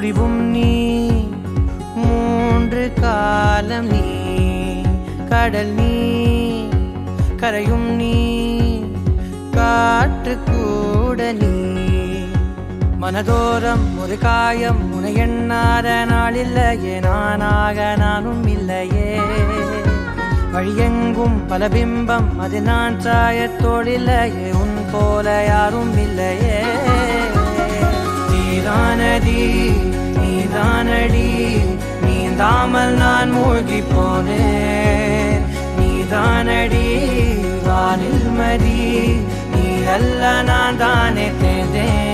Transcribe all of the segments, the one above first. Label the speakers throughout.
Speaker 1: முடிவும் நீ, மூன்று காலம் நீ, கடல் நீ, கரையும் நீ, காற்று கூட நீ. மனதோரம் ஒரு காயம், உனை எண்ணாத நாள் இல்லையே, நானாக நானும் இல்லையே. வழியெங்கும் பல பிம்பம், அது நான் சாயத்தோடில்லையே, உன் போல யாரும் இல்லையே. நீதானடி நீதானடி, நீந்தாமல் நான் மூழ்கி போனேன். நீதானடி வானில் மதி, நீ அல்ல நான் தானே தேர்ந்தேன்.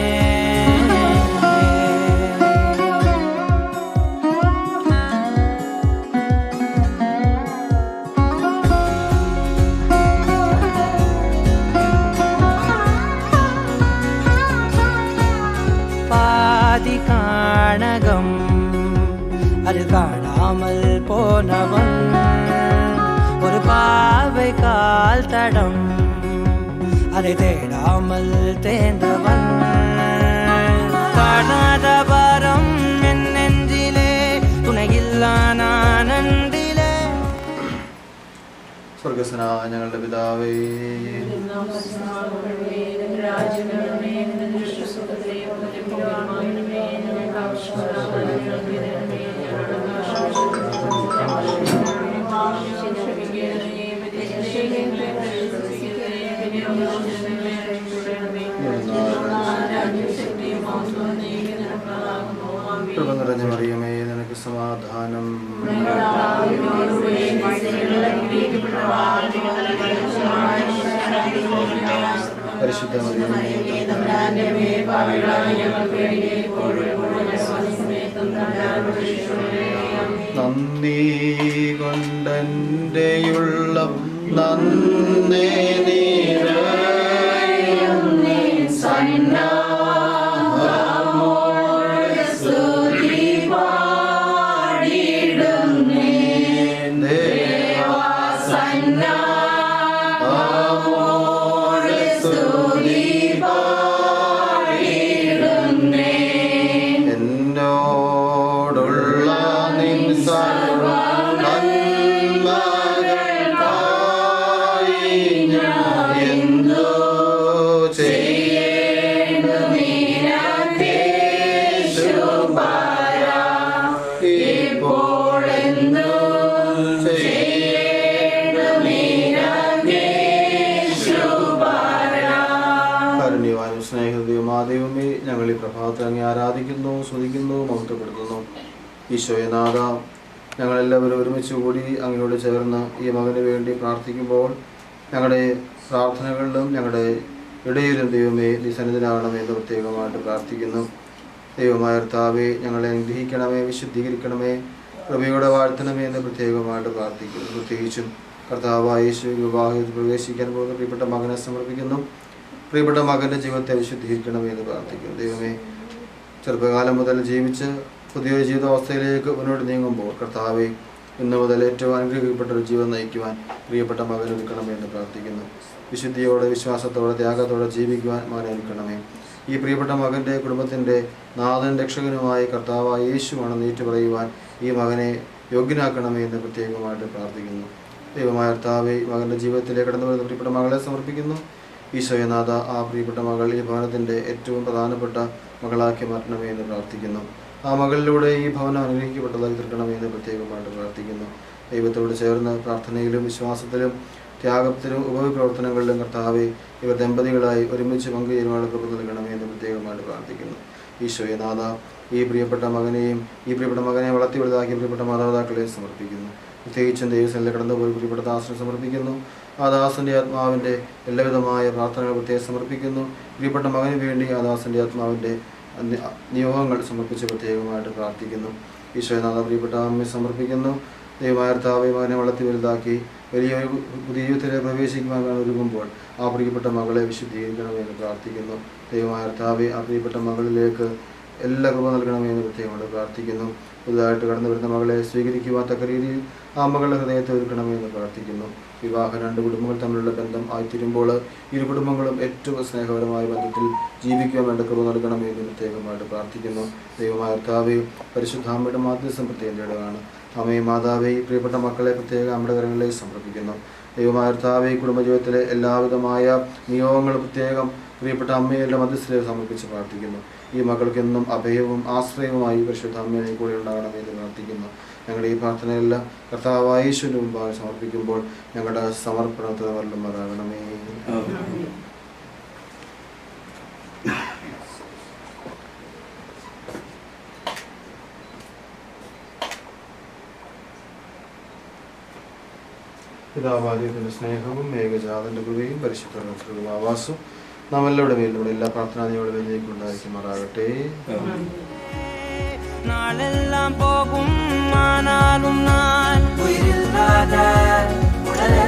Speaker 1: பாதி காணகம், அது காணாமல் போனவன், ஒரு பாவை கால் தடம், அதை தேடாமல் தேர்ந்தவன். காணாத பாரம் என் நெஞ்சிலே, துணையில்லா நான் அன்றிலே.
Speaker 2: സ്വർഗസ്നായ ഞങ്ങളുടെ പിതാവേ, കൃപ നിറഞ്ഞ മറിയമേ, നിനക്ക് സമാധാനം. പരിശുദ്ധ മറിയമേ, നന്ദി കൊണ്ടെൻ്റെയുള്ളം നന്ദി നിറയുന്നേ സന്നാ. ദൈവമേ, ഞങ്ങൾ ഈ പ്രഭാതത്തിൽ അങ്ങേ ആരാധിക്കുന്നു, സ്തുതിക്കുന്നു, മഹത്വപ്പെടുത്തുന്നു. ഈശോനാഥ, ഞങ്ങളെല്ലാവരും ഒരുമിച്ച് കൂടി അങ്ങയോട് ചേർന്ന് ഈ മകന് വേണ്ടി പ്രാർത്ഥിക്കുമ്പോൾ ഞങ്ങളുടെ പ്രാർത്ഥനകളിലും ഞങ്ങളുടെ ഇടയിലും ദൈവമേ നീ സന്നിധിയിലാകണമെന്ന് പ്രത്യേകമായിട്ട് പ്രാർത്ഥിക്കുന്നു. ദൈവമായ കർത്താവേ, ഞങ്ങളെ അനുഗ്രഹിക്കണമേ, വിശുദ്ധീകരിക്കണമേ, കൃപയോടെ വാഴ്ത്തണമേ എന്ന് പ്രത്യേകമായിട്ട് പ്രാർത്ഥിക്കുന്നു. പ്രത്യേകിച്ചും കർത്താവായ യേശു വിവാഹത്തിൽ പ്രവേശിക്കാൻ പോകുന്ന പ്രിയപ്പെട്ട മകനെ സമർപ്പിക്കുന്നു. പ്രിയപ്പെട്ട മകൻ്റെ ജീവിതത്തെ വിശുദ്ധീകരിക്കണമേ എന്ന് പ്രാർത്ഥിക്കുന്നു. ദൈവമേ, ചെറുപ്പകാലം മുതൽ ജീവിച്ച് പുതിയൊരു ജീവിതാവസ്ഥയിലേക്ക് മുന്നോട്ട് നീങ്ങുമ്പോൾ കർത്താവെ, ഇന്ന് മുതൽ ഏറ്റവും അനുഗ്രഹിക്കപ്പെട്ട ഒരു ജീവൻ നയിക്കുവാൻ പ്രിയപ്പെട്ട മകനെ ഒരുക്കണമേ എന്ന് പ്രാർത്ഥിക്കുന്നു. വിശുദ്ധിയോടെ, വിശ്വാസത്തോടെ, ത്യാഗത്തോടെ ജീവിക്കുവാൻ മകനെ ഒരുക്കണമേ. ഈ പ്രിയപ്പെട്ട മകൻ്റെ കുടുംബത്തിൻ്റെ നാഥൻ രക്ഷകനുമായി കർത്താവായ യേശുവാണെന്ന് ഏറ്റുപറയുവാൻ ഈ മകനെ യോഗ്യനാക്കണമേ എന്ന് പ്രത്യേകമായിട്ട് പ്രാർത്ഥിക്കുന്നു. ദൈവമായ കർത്താവെ, മകൻ്റെ ജീവിതത്തിലേക്ക് കടന്നു വരുന്ന പ്രിയപ്പെട്ട മകളെ സമർപ്പിക്കുന്നു. ഈശോനാഥ, ആ പ്രിയപ്പെട്ട മകൾ ഈ ഭവനത്തിൻ്റെ ഏറ്റവും പ്രധാനപ്പെട്ട മകളാക്കി മാറ്റണമേ എന്ന് പ്രാർത്ഥിക്കുന്നു. ആ മകളിലൂടെ ഈ ഭവനം അനുഗ്രഹിക്കപ്പെട്ടതായി തീർക്കണമേ എന്ന് പ്രത്യേകമായിട്ട് പ്രാർത്ഥിക്കുന്നു. ദൈവത്തോട് ചേർന്ന് പ്രാർത്ഥനയിലും വിശ്വാസത്തിലും ത്യാഗത്തിലും ഉപവിപ്രവർത്തനങ്ങളിലും കർത്താവെ, ഇവർ ദമ്പതികളായി ഒരുമിച്ച് പങ്കുചേരുവാനുള്ള കൃപ നൽകണമേ എന്ന് പ്രത്യേകമായിട്ട് പ്രാർത്ഥിക്കുന്നു. ഈശോനാഥ, ഈ പ്രിയപ്പെട്ട മകനെ വളർത്തി വലുതാക്കിയ പ്രിയപ്പെട്ട മാതാപിതാക്കളെ സമർപ്പിക്കുന്നു. പ്രത്യേകിച്ചും ദൈവസനിൽ കടന്നുപോയി പ്രിയപ്പെട്ട ദാസനെ സമർപ്പിക്കുന്നു. ആ ദാസൻ്റെ ആത്മാവിൻ്റെ എല്ലാവിധമായ പ്രാർത്ഥനകൾ പ്രത്യേകം സമർപ്പിക്കുന്നു. പ്രിയപ്പെട്ട മകന് വേണ്ടി ആ ദാസൻ്റെ ആത്മാവിൻ്റെ നിയോഗങ്ങൾ സമർപ്പിച്ച് പ്രത്യേകമായിട്ട് പ്രാർത്ഥിക്കുന്നു. ഈശോനാഥ, പ്രിയപ്പെട്ട അമ്മയെ സമർപ്പിക്കുന്നു. ദൈവമായ കർത്താവേ, മകനെ വളർത്തി വലുതാക്കി വലിയൊരു പുതിയ ജീവിതത്തിലേക്ക് പ്രവേശിക്കുവാൻ ഒരുങ്ങുമ്പോൾ ആ പ്രിയപ്പെട്ട മകളെ വിശുദ്ധീകരിക്കണമെന്ന് പ്രാർത്ഥിക്കുന്നു. ദൈവമായ കർത്താവേ, ആ പ്രിയപ്പെട്ട മകളിലേക്ക് എല്ലാ കൃപ നൽകണമെന്ന് പ്രത്യേകമായിട്ട് പ്രാർത്ഥിക്കുന്നു. പുതുതായിട്ട് കടന്നു വരുന്ന മകളെ സ്വീകരിക്കുവാൻ തക്ക രീതിയിൽ ആ ആ മകളുടെ ഹൃദയത്തെ ഒരുക്കണമേ എന്ന് പ്രാർത്ഥിക്കുന്നു. വിവാഹം രണ്ട് കുടുംബങ്ങൾ തമ്മിലുള്ള ബന്ധം ആയിത്തീരുമ്പോൾ ഇരു കുടുംബങ്ങളും ഏറ്റവും സ്നേഹപരമായ ബന്ധത്തിൽ ജീവിക്കാൻ വേണ്ട കൃപ നൽകണമേ എന്ന് പ്രത്യേകമായിട്ട് പ്രാർത്ഥിക്കുന്നു. ദൈവമായ കർത്താവേ, പരിശുദ്ധാമ്മയുടെ മാധ്യസ്ഥം പ്രത്യേകം തേടുകയാണ്. അമ്മയും മാതാവേ, പ്രിയപ്പെട്ട മക്കളെ പ്രത്യേക അമ്മയുടെ കരങ്ങളിലേക്ക് സമർപ്പിക്കുന്നു. ദൈവമായ കർത്താവേ, കുടുംബജീവിതത്തിലെ എല്ലാവിധമായ നിയോഗങ്ങളും പ്രത്യേകം പ്രിയപ്പെട്ട അമ്മയുടെ മധ്യസ്ഥതയെ സമർപ്പിച്ച് പ്രാർത്ഥിക്കുന്നു. ഈ മക്കൾക്കെന്നും അഭയവും ആശ്രയവുമായി പരിശുദ്ധ അമ്മയെ കൂടെ ഉണ്ടാകണമേ എന്ന് പ്രാർത്ഥിക്കുന്നു. ഞങ്ങളുടെ ഈ പ്രാർത്ഥനയെല്ലാം കർത്താവായ യേശുവിന്റെ മുമ്പാകെ സമർപ്പിക്കുമ്പോൾ ഞങ്ങളുടെ സമർപ്പണത്തിന് വല്ലമാറാകണമേ. പിതാവാദിയുടെ സ്നേഹവും ഏകജാതന്റെ കൃപയും പരിശുദ്ധ ആവാസവും നാം എല്ലാവരുടെ മേലിലൂടെ എല്ലാ പ്രാർത്ഥനയോടെ വേദിയിലേക്ക് ഉണ്ടായിരിക്കുമാറാകട്ടെ.
Speaker 1: നാളെല്ലാം പോകും, ആനാലും ഞാൻ ഉയിരില്ലാതെ ഉടലേ.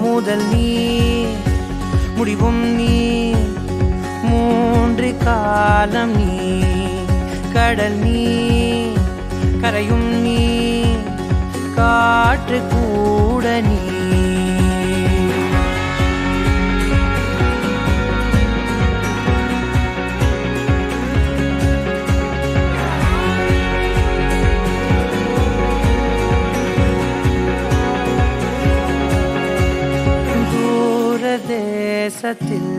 Speaker 1: முதல் நீ முடிவும் நீ, மூன்று காலம் நீ, கடல் நீ கரையும் நீ, காற்று கூட நீ. தூரதேசத்தில்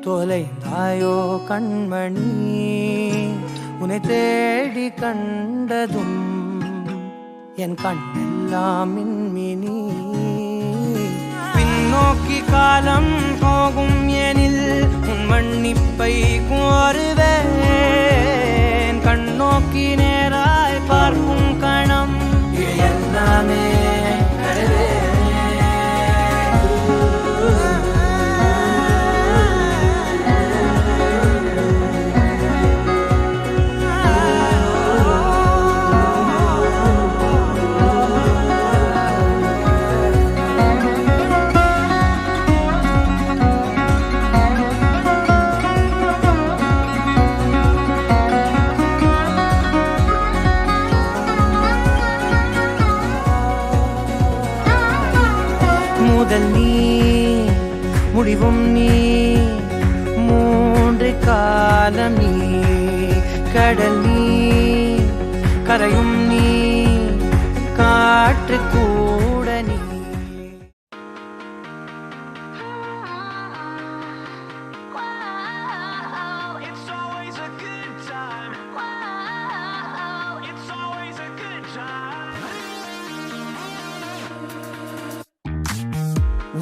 Speaker 1: தொலைந்தாயோ கண்மணி, உன்னை தேடி கண்டதும் என் கண்ணெல்லாம் மின்மினி. பின்னோக்கி காலம் போகும் எனில் உன் மன்னிப்பை கோருவேன். கண்ணோக்கி நேராய் பார்க்கும் கணம் எல்லாமே கடவே. முதல் நீ முடிவும் நீ, மூன்று காலம் நீ, கடல் நீ கரையும் நீ, காற்று கூட நீ.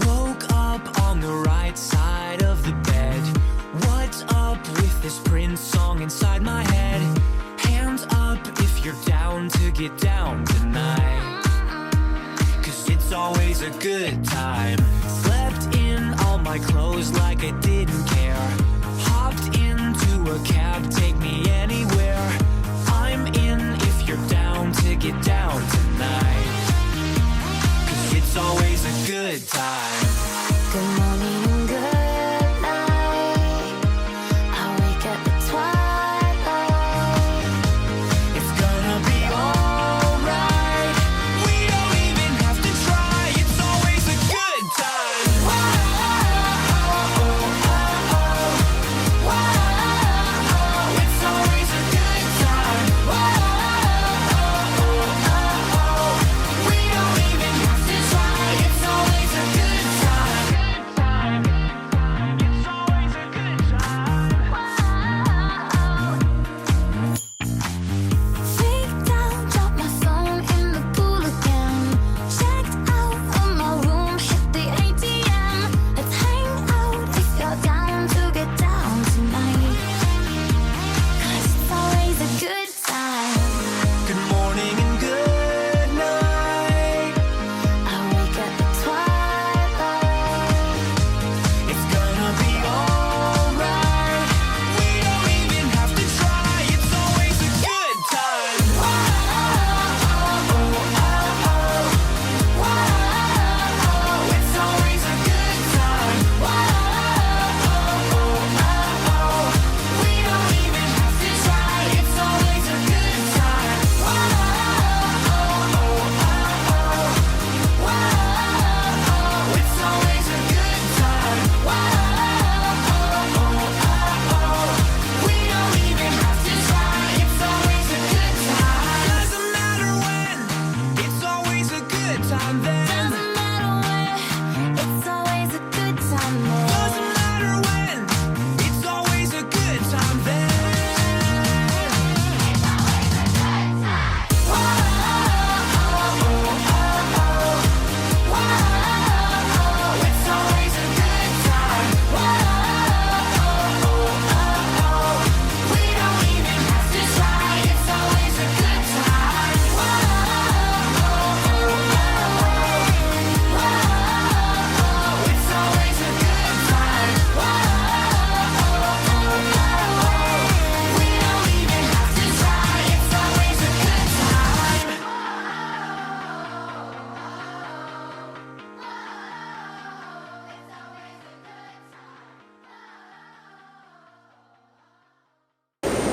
Speaker 3: Woke up on the right side of the bed. What's up with this Prince song inside my head? Hands up if you're down to get down tonight, 'cause it's always a good time. Slept in all my clothes like I didn't care. Hopped into a cab, take me anywhere. I'm in if you're down to get down tonight, 'cause it's always a good time.
Speaker 4: Good morning, good night. I wake up at twilight.
Speaker 3: It's gonna be alright. We don't even have to try. It's always a good time.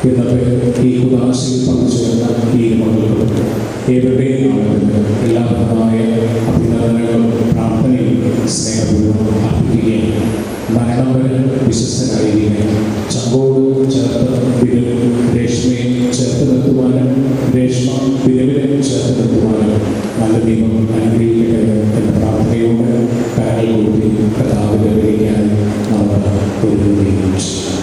Speaker 5: ഇന്നത്തെ ഈ ഉദാശയിൽ പങ്കുചേർന്ന ഈ മകൾക്കും ഏവരുടെയും നാമത്തിൽ എല്ലാവിധമായ അഭിനന്ദനങ്ങളും പ്രാർത്ഥനയും സ്നേഹപൂർവ്വം അർപ്പിക്കുകയും മരണം വരെ വിശ്വസ്തനായിരിക്കുകയും ചങ്കോട് ചേർത്ത് വിരലും രേഷ്മയെ ചേർത്ത് നിർത്തുവാനും രേഷ്മ വിരവിനെ ചേർത്ത് നിർത്തുവാനും നല്ല ദൈവം അനുഗ്രഹിക്കട്ടെ എന്ന പ്രാർത്ഥനയോടെ കരങ്ങൾ കൂടി കഥാവിനെ വിളിക്കാൻ നമുക്ക് ഒരുങ്ങുകയും ചെയ്യും.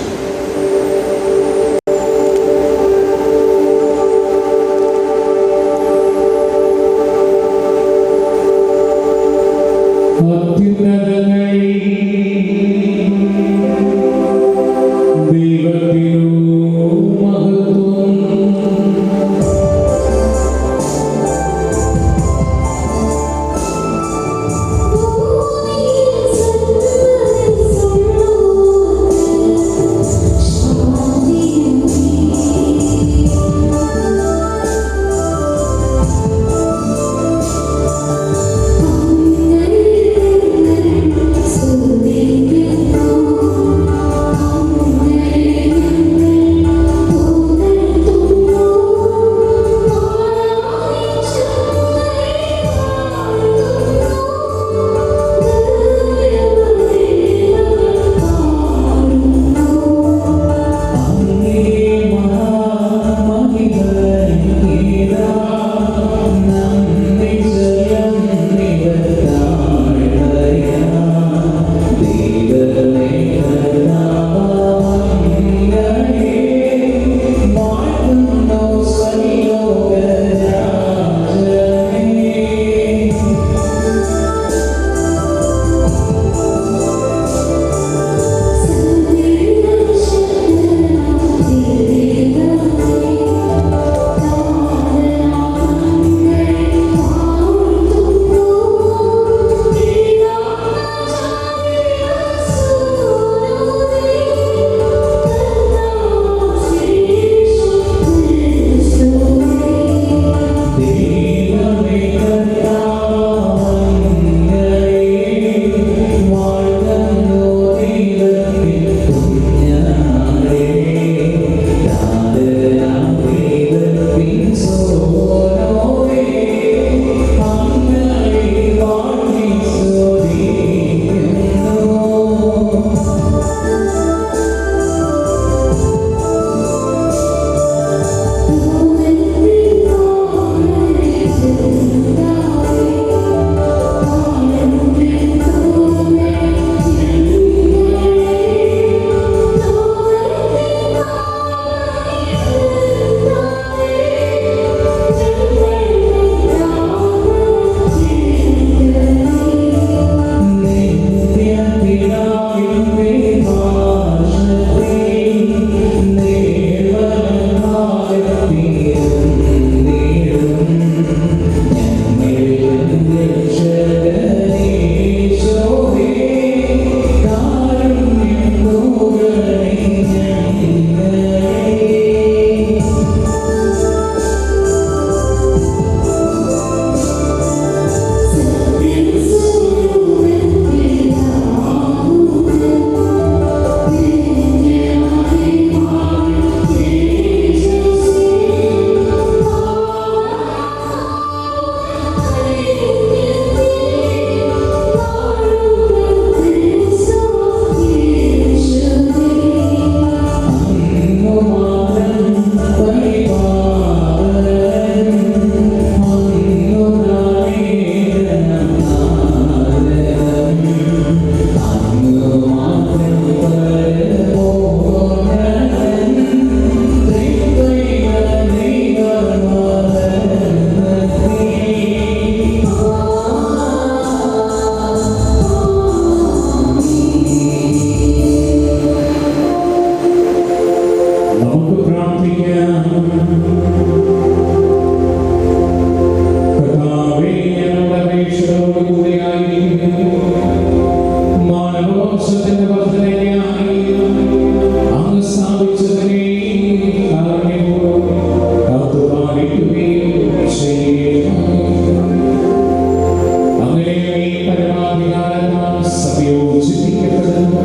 Speaker 5: സംയോജിപ്പിക്കപ്പെടുന്നു.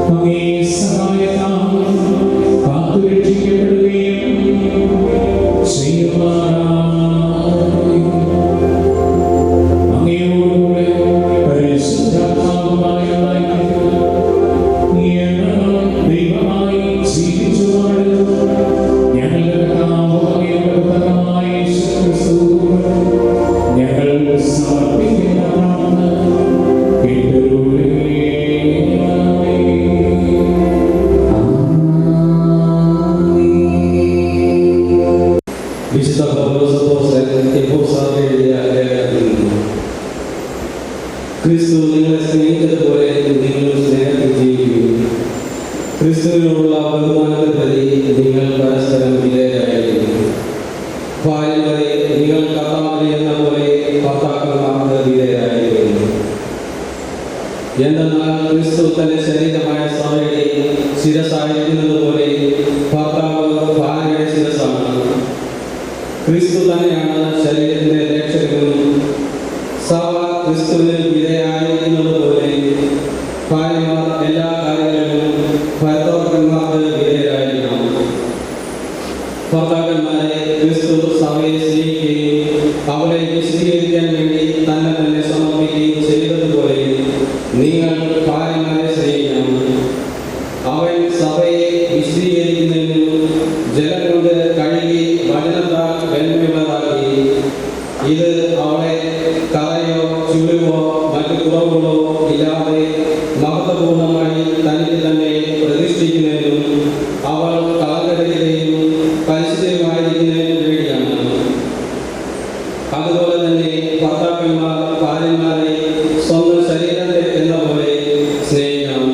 Speaker 5: അങ്ങേ സഹായത്താൽ കാത്തുരക്ഷിക്കപ്പെടുന്നു.
Speaker 6: ക്രിസ്തുവിനോടുള്ള ബഹുമാനത്തെപ്പറ്റി നിങ്ങൾ പരസ്പരം വിധേയരായിരിക്കും. ഭാര്യമാരെ നിങ്ങൾ കർത്താവിനെ എന്ന പോലെ ഭർത്താക്കന്മാർക്ക് വിധേയരായിരിക്കുന്നു. എന്തെന്നാൽ ക്രിസ്തു തന്റെ ശരീരമായ സഭയുടെ ശിരസായിരിക്കുന്നത് പോലെ ഭർത്താവ് ഭാര്യയുടെ ശിരസാണ്. ക്രിസ്തു തന്നെയാണ് ശരീരത്തിന്റെ രക്ഷകനും. സഭ ക്രിസ്തുവിന് വിധേയരായിരിക്കുന്നത് പോലെ ഭാര്യമാർ എല്ലാ കാര്യങ്ങളിലും ഭർത്താക്കന്മാർക്ക് വിധേയരായിരിക്കണം. ഭർത്താക്കന്മാരെ ക്രിസ്തു സഭയെ സ്നേഹിക്കുകയും അവളെ വിശദീകരിക്കാൻ വേണ്ടി തന്നെ സമർപ്പിക്കുകയും ചെയ്തതുപോലെ നിങ്ങൾ ഭാര്യമാരെ സ്നേഹിക്കണം. അവൻ സഭയെ വിശദീകരിക്കുന്നതിനും ജലം കൊണ്ട് കഴുകി വചനത്താൽ വെണ്മയുള്ളതാക്കി. ഇത് അവളെ കറയോ ചുളിവോ മറ്റു കുറവുകളോ ഇല്ലാതെ മഹത്വപൂർണമായി തനിക്ക് തന്നെ പ്രതിഷ്ഠിക്കുന്നതിനും അവൾ കളങ്കരഹിതയും പരിശുദ്ധമായിരിക്കുന്നതിനും വേണ്ടിയാണ്. അതുപോലെ തന്നെ ഭർത്താക്കന്മാർ ഭാര്യമാരെ സ്വന്തം ശരീരത്തെ എന്ന പോലെ സ്നേഹിക്കണം.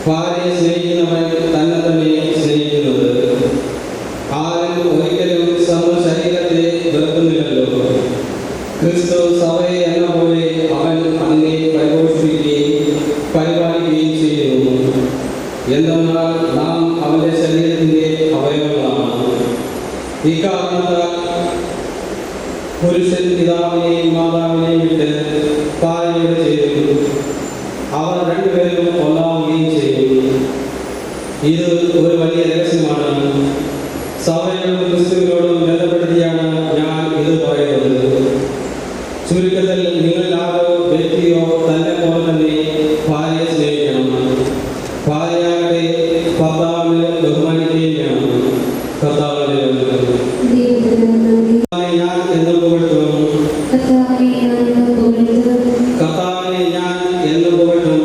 Speaker 6: ഭാര്യയെ സ്നേഹിക്കുന്നവൻ തന്നെ സ്നേഹിക്കുന്നത്. ആരും ഒരിക്കലും സ്വന്തം ശരീരത്തെ വെറുക്കുന്നില്ലല്ലോ. ക്രിസ്തു സഭയെ എന്ന പോലെ അവൻ അതിനെ പരിപോഷിപ്പിക്കുകയും പരിപാലിക്കുകയും ചെയ്യുന്നു. എന്തെന്നാൽ നാം അവന്റെ ശരീരത്തിന്റെ അവയവങ്ങളാണ്. ഇക്കാരണത്താൽ പുരുഷൻ പിതാവിനെയും മാതാവിനെയും വിട്ട് ഭാര്യയോട് ചേരും. അവർ രണ്ടുപേരും ഒന്നാവുകയും ചെയ്യും. ഇത് ഒരു വലിയ രഹസ്യമാണ്. സഭയോടും ക്രിസ്തുവിനോടും ബന്ധപ്പെടുത്തിയാണ് ഞാൻ ഇത് പറയുന്നത്. ചുരുക്കത്തിൽ നിങ്ങളാരോ വ്യക്തിയോ തന്നെ പോലെ തന്നെ ഭാര്യയെ സ്നേഹിക്കണം. ഭാര്യയുടെ ഭർത്താവിനെ ബഹുമാനിക്കുകയും വേണം. കർത്താവിനെ ഞാൻ എന്നും പുകഴ്ത്തും. കർത്താവിനെ ഞാൻ എന്നും പുകഴ്ത്തും.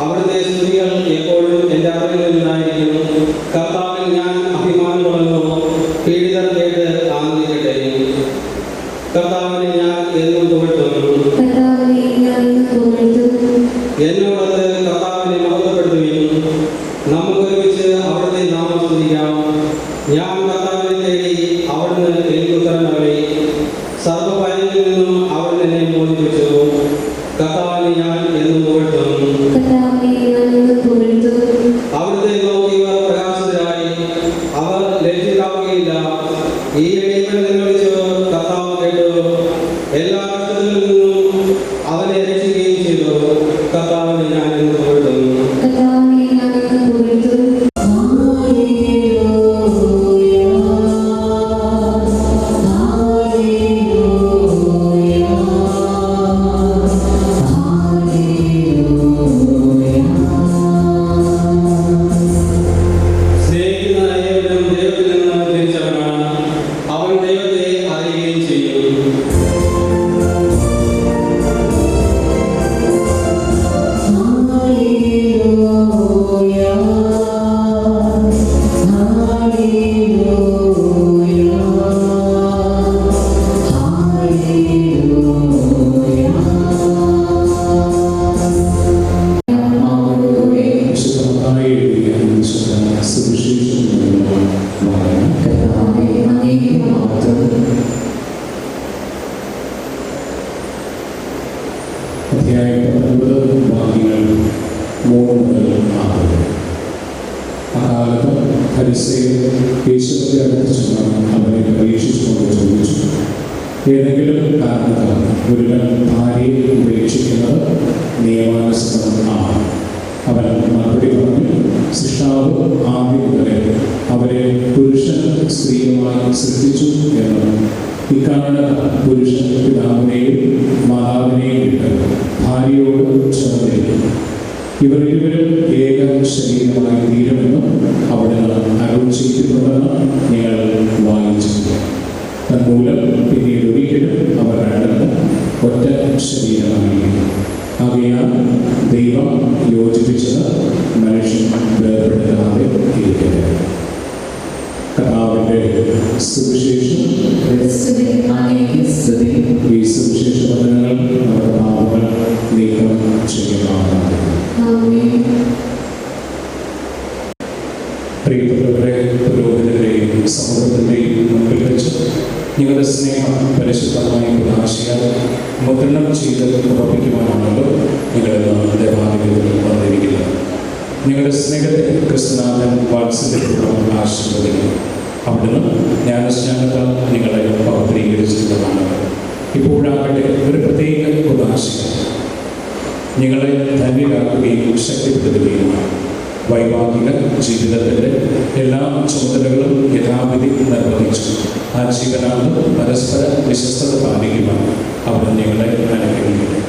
Speaker 6: അവിടുത്തെ സ്തുതികൾ എപ്പോഴും എൻ്റെ അറിവിൽ നിന്നായിരിക്കും. കർത്താവിൽ ഞാൻ അഭിമാനം കൊള്ളുന്നു. പീഡിതർ കേട്ട് ആനന്ദിക്കട്ടെ. കർത്താവിനെ ഞാൻ എന്നും പുകഴ്ത്തും. എന്നോടത് കർത്താവിനെ മഹത്വപ്പെടുത്തുകയും നമുക്കൊരുമിച്ച് അവിടുത്തെ നാമം സ്തുതിക്കാം. ഞാൻ കർത്താവിനെ തേടി, അവിടുന്ന് എനിക്ക് ഉത്തരം നൽകി. സർവ്വഭയത്തിൽ നിന്നും അവിടുന്ന് എന്നെ മോചിപ്പിച്ചു. കർത്താവിനെ ഞാൻ എന്നും പുകഴ്ത്തും. അവിടുത്തെ നോക്കിയവർ പ്രകാശിതരായി, അവർ ലജ്ജിതരാവുകയില്ല. ഈ ഇടയപ്പനെ വിളിച്ചു കർത്താവ് കേട്ടു. എല്ലാ കഷ്ടത്തിൽ നിന്നും അവനെ രക്ഷിക്കുകയും ചെയ്തു. കർത്താവിനെ ഞാൻ എന്നും പുകഴ്ത്തും.
Speaker 5: ഏതെങ്കിലും കാരണത്താൽ ഒരുവൻ ഭാര്യയെ ഉപേക്ഷിക്കുന്നത് നിയമാനുസൃതമാണ്. അവൻ മറുപടി പറഞ്ഞു, സൃഷ്ടാവ് ആദ്യം മുതലേ അവരെ പുരുഷൻ സ്ത്രീയുമായി സൃഷ്ടിച്ചു എന്നും ഇക്കാരണത്താൽ പുരുഷൻ പിതാവിനെയും മാതാവിനെയും വിട്ട് ഭാര്യയോട് ചേർന്നിരിക്കും. ഇവർ ഇരുവരും ഏക ശരീരമായി തീരുമെന്നും അവിടുന്ന് അരുൾ ചെയ്തിട്ടുണ്ടെന്ന് നിങ്ങൾ വായിച്ചു. തന്മൂലം പിന്നീട് ഒരിക്കലും അവർ രണ്ടും ഒറ്റ ശരീരമായിരിക്കും. ആകയാൽ ദൈവം യോജിപ്പിച്ചത് മനുഷ്യൻ വേർപെടുത്താതെ ഇരിക്കട്ടെ. കർത്താവിന്റെ സുവിശേഷം ഈ സുവിശേഷ വചനങ്ങൾ നമ്മുടെ പാപങ്ങൾ നീക്കം ചെയ്യുന്നതാണ്. പ്രിയപ്പെട്ടവരെ, പുരോഹിതരുടെയും സമൂഹത്തിൻ്റെയും മുമ്പിൽ വെച്ച് നിങ്ങളുടെ സ്നേഹം പരിശുദ്ധമായ ഉദാശയാൽ മുദ്രണം ചെയ്ത് ഉറപ്പിക്കുവാനാണല്ലോ നിങ്ങളുടെ ദേവാലയത്തിൽ വന്നിരിക്കുന്നത്. നിങ്ങളുടെ സ്നേഹത്തെ ക്രിസ്തുനാഥൻ വാത്സല്യപൂർവ്വം ആശീർവദിക്കുന്നു. അവിടുന്ന് ജ്ഞാനസ്നാനത്താൽ നിങ്ങളെ പവിത്രീകരിച്ചിട്ടുള്ളതാണ്. ഇപ്പോഴാകട്ടെ ഒരു പ്രത്യേക ഉദാശ നിങ്ങളെ ധന്യരാക്കുകയും ശക്തിപ്പെടുത്തുകയുമാണ്. വൈവാഹിക ജീവിതത്തിൻ്റെ എല്ലാ ചുമതലകളും യഥാവിധി നിർവഹിച്ചു ആ ജീവനാണ് പരസ്പര വിശ്വസ്തത പാലിക്കുവാൻ അവർ നിങ്ങളെ അനുഗ്രഹിക്കുന്നു.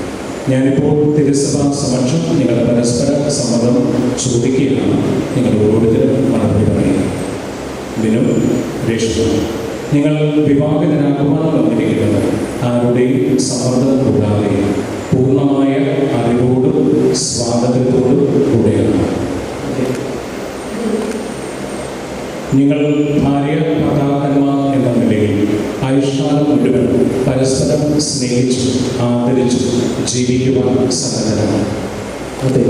Speaker 5: ഞാനിപ്പോൾ തിരുസഭ സമക്ഷം നിങ്ങളുടെ പരസ്പര സമ്മതം ചോദിക്കുകയാണ്. നിങ്ങൾ ഓരോരുത്തരും മറുപടി പറയുക. ബിനു, രേഷ്മ, നിങ്ങൾ വിവാഹിതരാകുവാൻ വന്നിരിക്കുന്നത് ആരുടെയും സമ്മർദ്ദം കൂടാതെ പൂർണ്ണമായ അറിവോടും സ്വാതന്ത്ര്യത്തോടും കൂടെയാണ്. നിങ്ങൾ ഭാര്യ ഭർത്താക്കന്മാർ എന്ന നിലയിൽ ആയുഷ്കാലം മുഴുവൻ പരസ്പരം സ്നേഹിച്ചു ആദരിച്ചു ജീവിക്കുവാൻ സന്നദ്ധരാണ്. അതെ,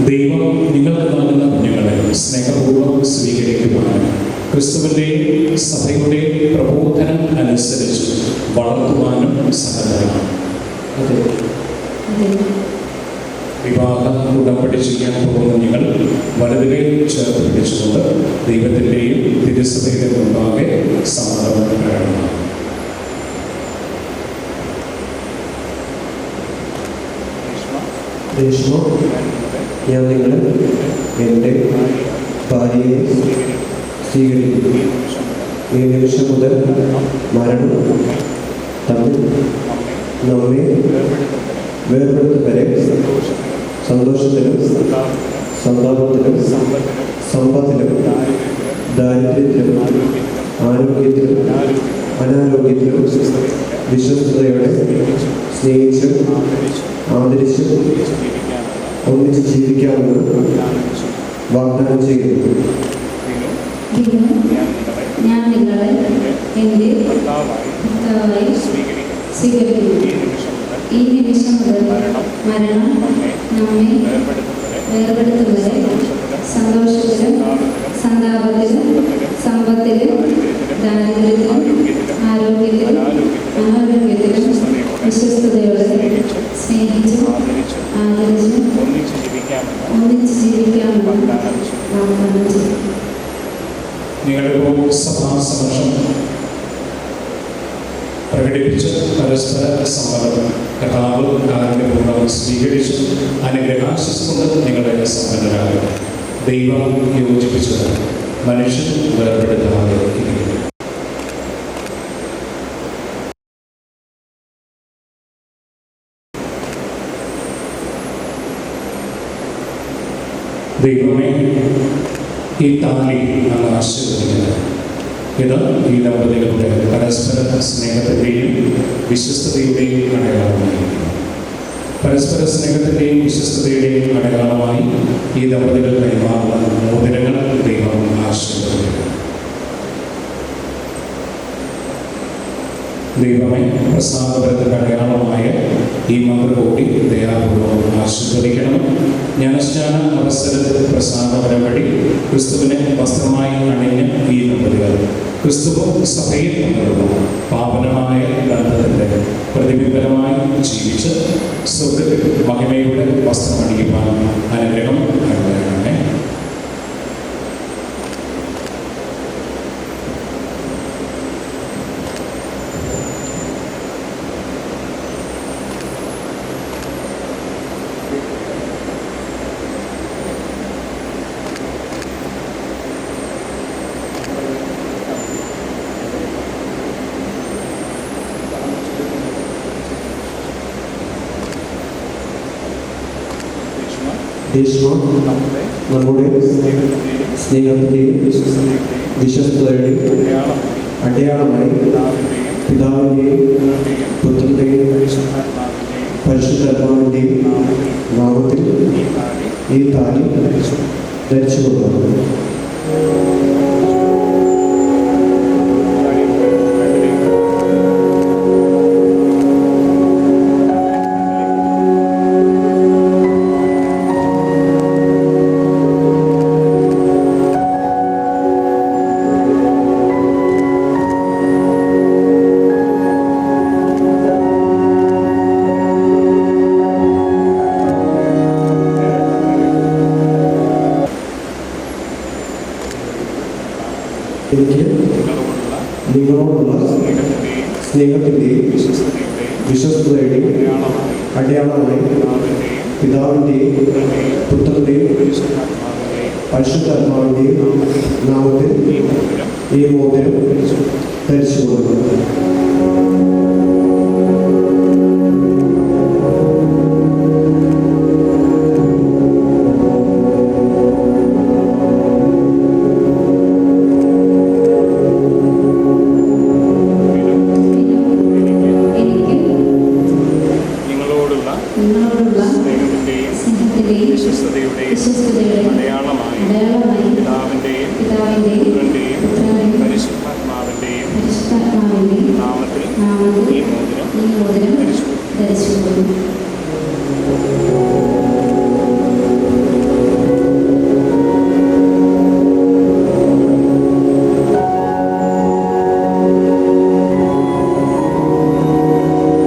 Speaker 5: ദൈവം നിങ്ങൾക്ക് നൽകുന്ന കുഞ്ഞുങ്ങളെ സ്നേഹപൂർവ്വം സ്വീകരിക്കുവാനും ക്രിസ്തുവിൻ്റെയും സഭയുടെയും പ്രബോധനം അനുസരിച്ച് വളർത്തുവാനും സന്നദ്ധരാണ്. അതെ, വിവാഹ ഉടമ്പടി ചെയ്യാൻ പോകുന്ന നിങ്ങൾ വലതുകൈ ചേർത്ത് പിടിച്ചുകൊണ്ട് ദൈവത്തിൻ്റെയും തിരുസഭയുടെ മുമ്പാകെ സമ്മതം പ്രകടമാണ്.
Speaker 7: രേഷ്മ, ഞാൻ നിങ്ങളെ എൻ്റെ ഭാര്യയെ സ്വീകരിക്കുന്നു. ഈ നിമിഷം മുതൽ മരണം തമ്മിൽ നമ്മെ വേർപെടുത്തും വരെ സന്തോഷത്തിലും സന്താപത്തിലും സമ്പത്തിലും ദാരിദ്ര്യത്തിലും ആരോഗ്യത്തിലും അനാരോഗ്യത്തിലും വിശ്വസ്തയോടെ സ്നേഹിച്ച് ആദരിച്ച് ഒന്നിച്ച് ജീവിക്കാമെന്ന് വാഗ്ദാനം ചെയ്യുന്നു.
Speaker 8: ഞാൻ നിങ്ങളെ എൻ്റെ ഭർത്താവായി സ്വീകരിക്കുന്നു. ഈ നിമിഷം മുതൽ മരണം നമ്മെ വേർപെടുത്തും വരെ സന്തോഷത്തിലും സന്താപത്തിലും സമ്പത്തിലും ദാരിദ്ര്യത്തിലും ആരോഗ്യത്തിലും അനാരോഗ്യത്തിലും വിശ്വസ്തയോടെ സ്നേഹിച്ച് ആദരിച്ച് ഒന്നിച്ച് ജീവിക്കാമെന്ന് വാഗ്ദാനം ചെയ്യും.
Speaker 5: നിങ്ങളിപ്പോൾ സഭാസമക്ഷം പ്രകടിപ്പിച്ച് പരസ്പര സമ്മതം കർത്താവ് കാരുണ്യപൂർവ്വം സ്വീകരിച്ച് അനുഗ്രഹാശിസ് കൊണ്ട് നിങ്ങളെ സമ്പന്നരാകുക. ദൈവം യോജിപ്പിച്ചത് മനുഷ്യൻ വേർപെടുത്താതെ ഇരിക്കുന്നു. ദൈവമേ, ഈ താലി അങ്ങ് ആശീർവദിക്കുന്നത് ഇത് ഈ ദമ്പതികളുടെ പരസ്പര സ്നേഹത്തിൻ്റെയും വിശ്വസ്തതയുടെയും അടയാളമായിരിക്കുന്നു. പരസ്പര സ്നേഹത്തിൻ്റെയും വിശ്വസ്തതയുടെയും അടയാളമായി ഈ ദമ്പതികൾ കൈമാറുന്ന മോതിരങ്ങൾ ദൈവം ആശീർവദിക്കുന്നു. ദൈവമേ, പ്രസാദപരത്തിൻ്റെ അടയാളമായ ഈ മന്ത്രകോടി ദയാപൂർവ്വം ആശീർവദിക്കണം. ജ്ഞാനസ്നാന അവസരത്തിൽ പ്രസാദപരം വഴി ക്രിസ്തുവിനെ വസ്ത്രമായി അണിഞ്ഞ ഈ ദമ്പതികൾ ക്രിസ്തുവും സഭയിൽ പങ്കെടുക്കും പാവനമായ ബന്ധത്തിൻ്റെ പ്രതിബിംബരമായി ജീവിച്ച് സ്വർഗത്തിൽ മഹിമയുടെ വസ്ത്രമണിയുവാൻ അനുഗ്രഹം നൽകണമേ.
Speaker 7: രേഷ്മ, നമ്മുടെ സ്നേഹത്തിൻ്റെയും വിശ്വസ്തതയുടെയും അടയാളമായി പിതാവിൻ്റെയും പുത്രൻ്റെയും പരിശുദ്ധാത്മാവിൻ്റെയും നാമത്തിൽ ഈ താലി ധരിച്ചു കൊടുക്കുന്നു. എനിക്ക് നിങ്ങളോടുള്ള സ്നേഹത്തിൻ്റെയും വിശ്വസ്തതയുടെയും അടയാളമായി പിതാവിൻ്റെയും പുത്രൻ്റെയും പരിശുദ്ധാത്മാവിൻ്റെയും നാമത്തിൽ ഈ മോതിരം ധരിച്ചു കൊടുക്കുന്നു.
Speaker 4: Oh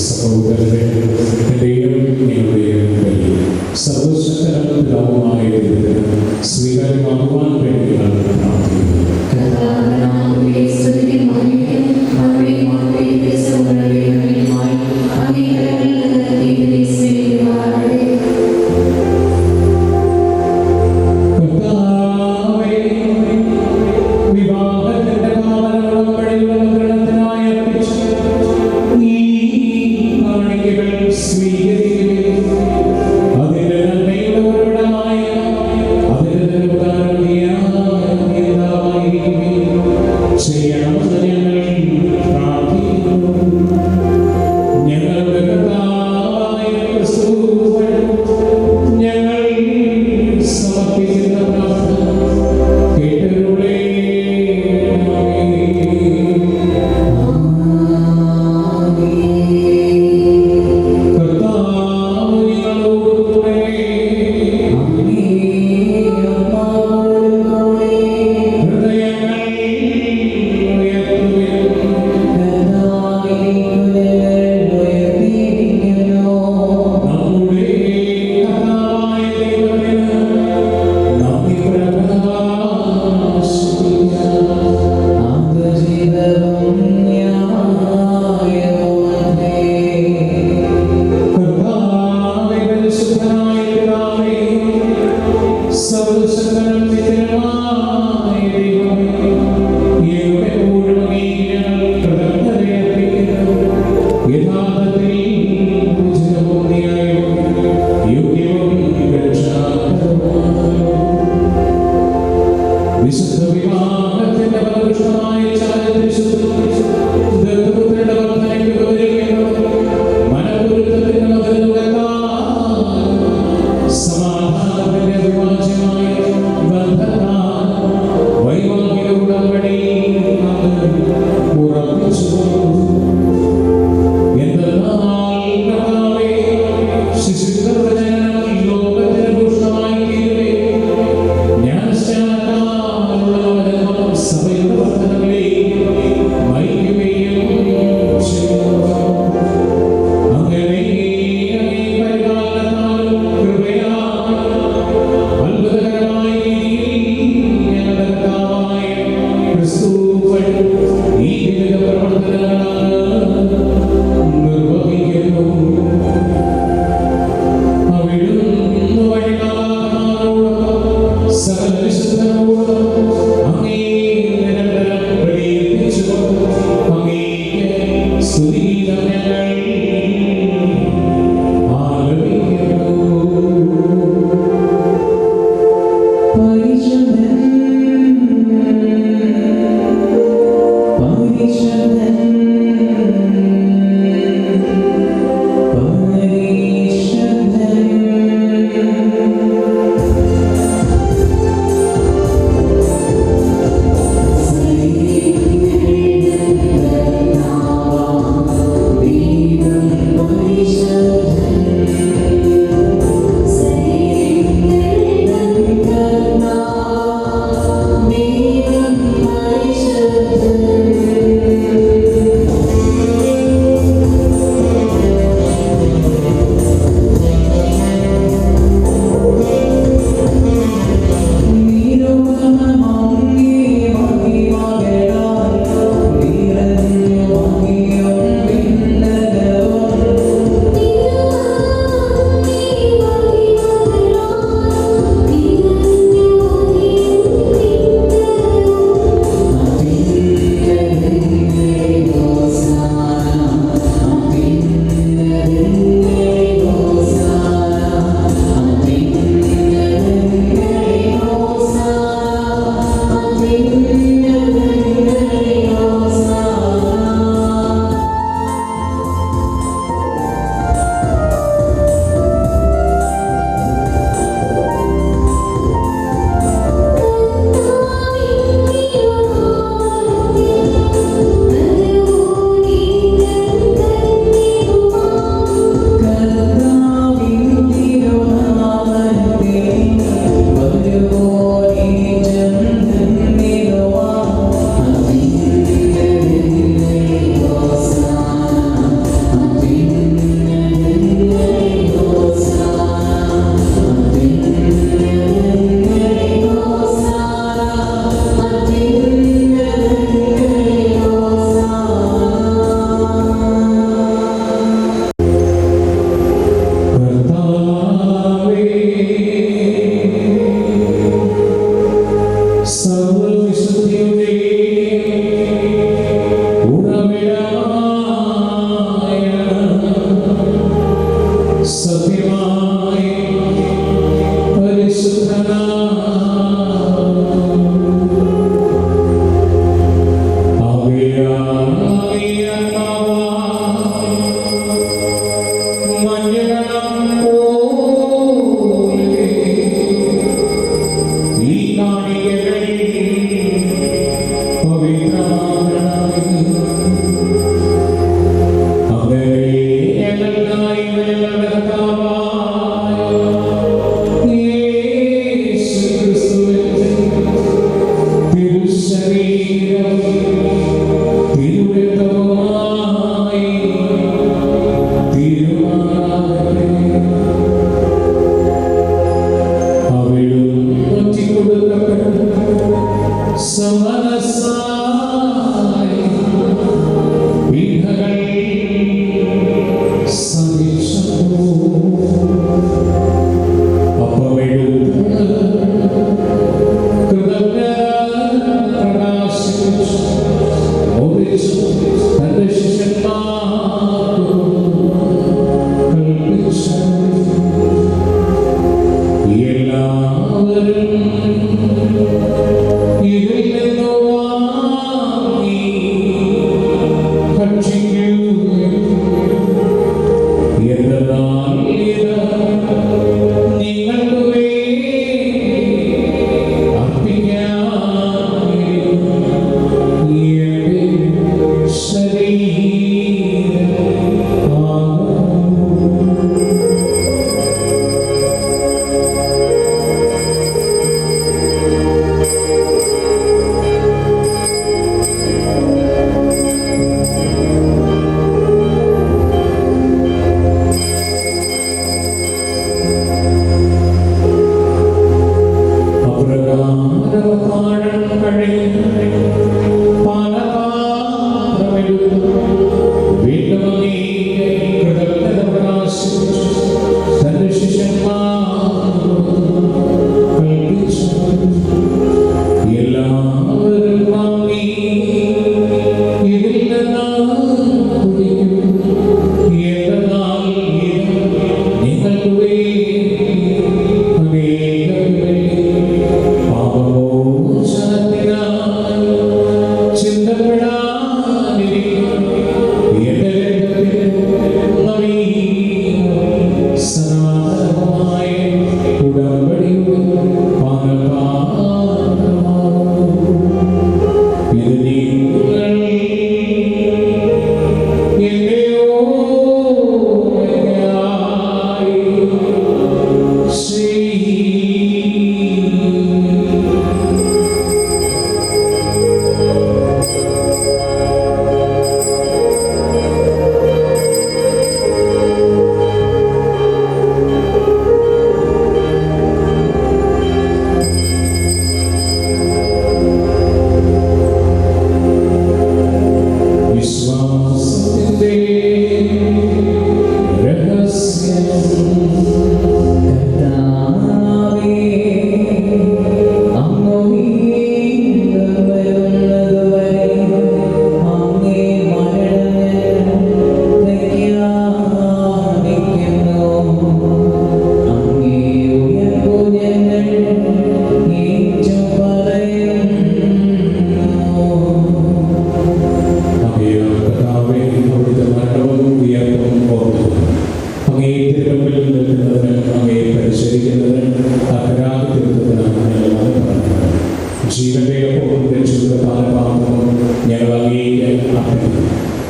Speaker 5: സഹോദരരെ, എൻ്റെയും നിങ്ങളുടെയും ബലി സർവശക്തനും പിതാവുമായ ദൈവത്തിന് സ്വീകാര്യമാകുവാൻ വേണ്ടി ഞങ്ങൾ പ്രാർത്ഥിക്കുന്നു. വിവാഹത്തിന്റെ പാവനങ്ങളും ഈ കാണിക്കകൾ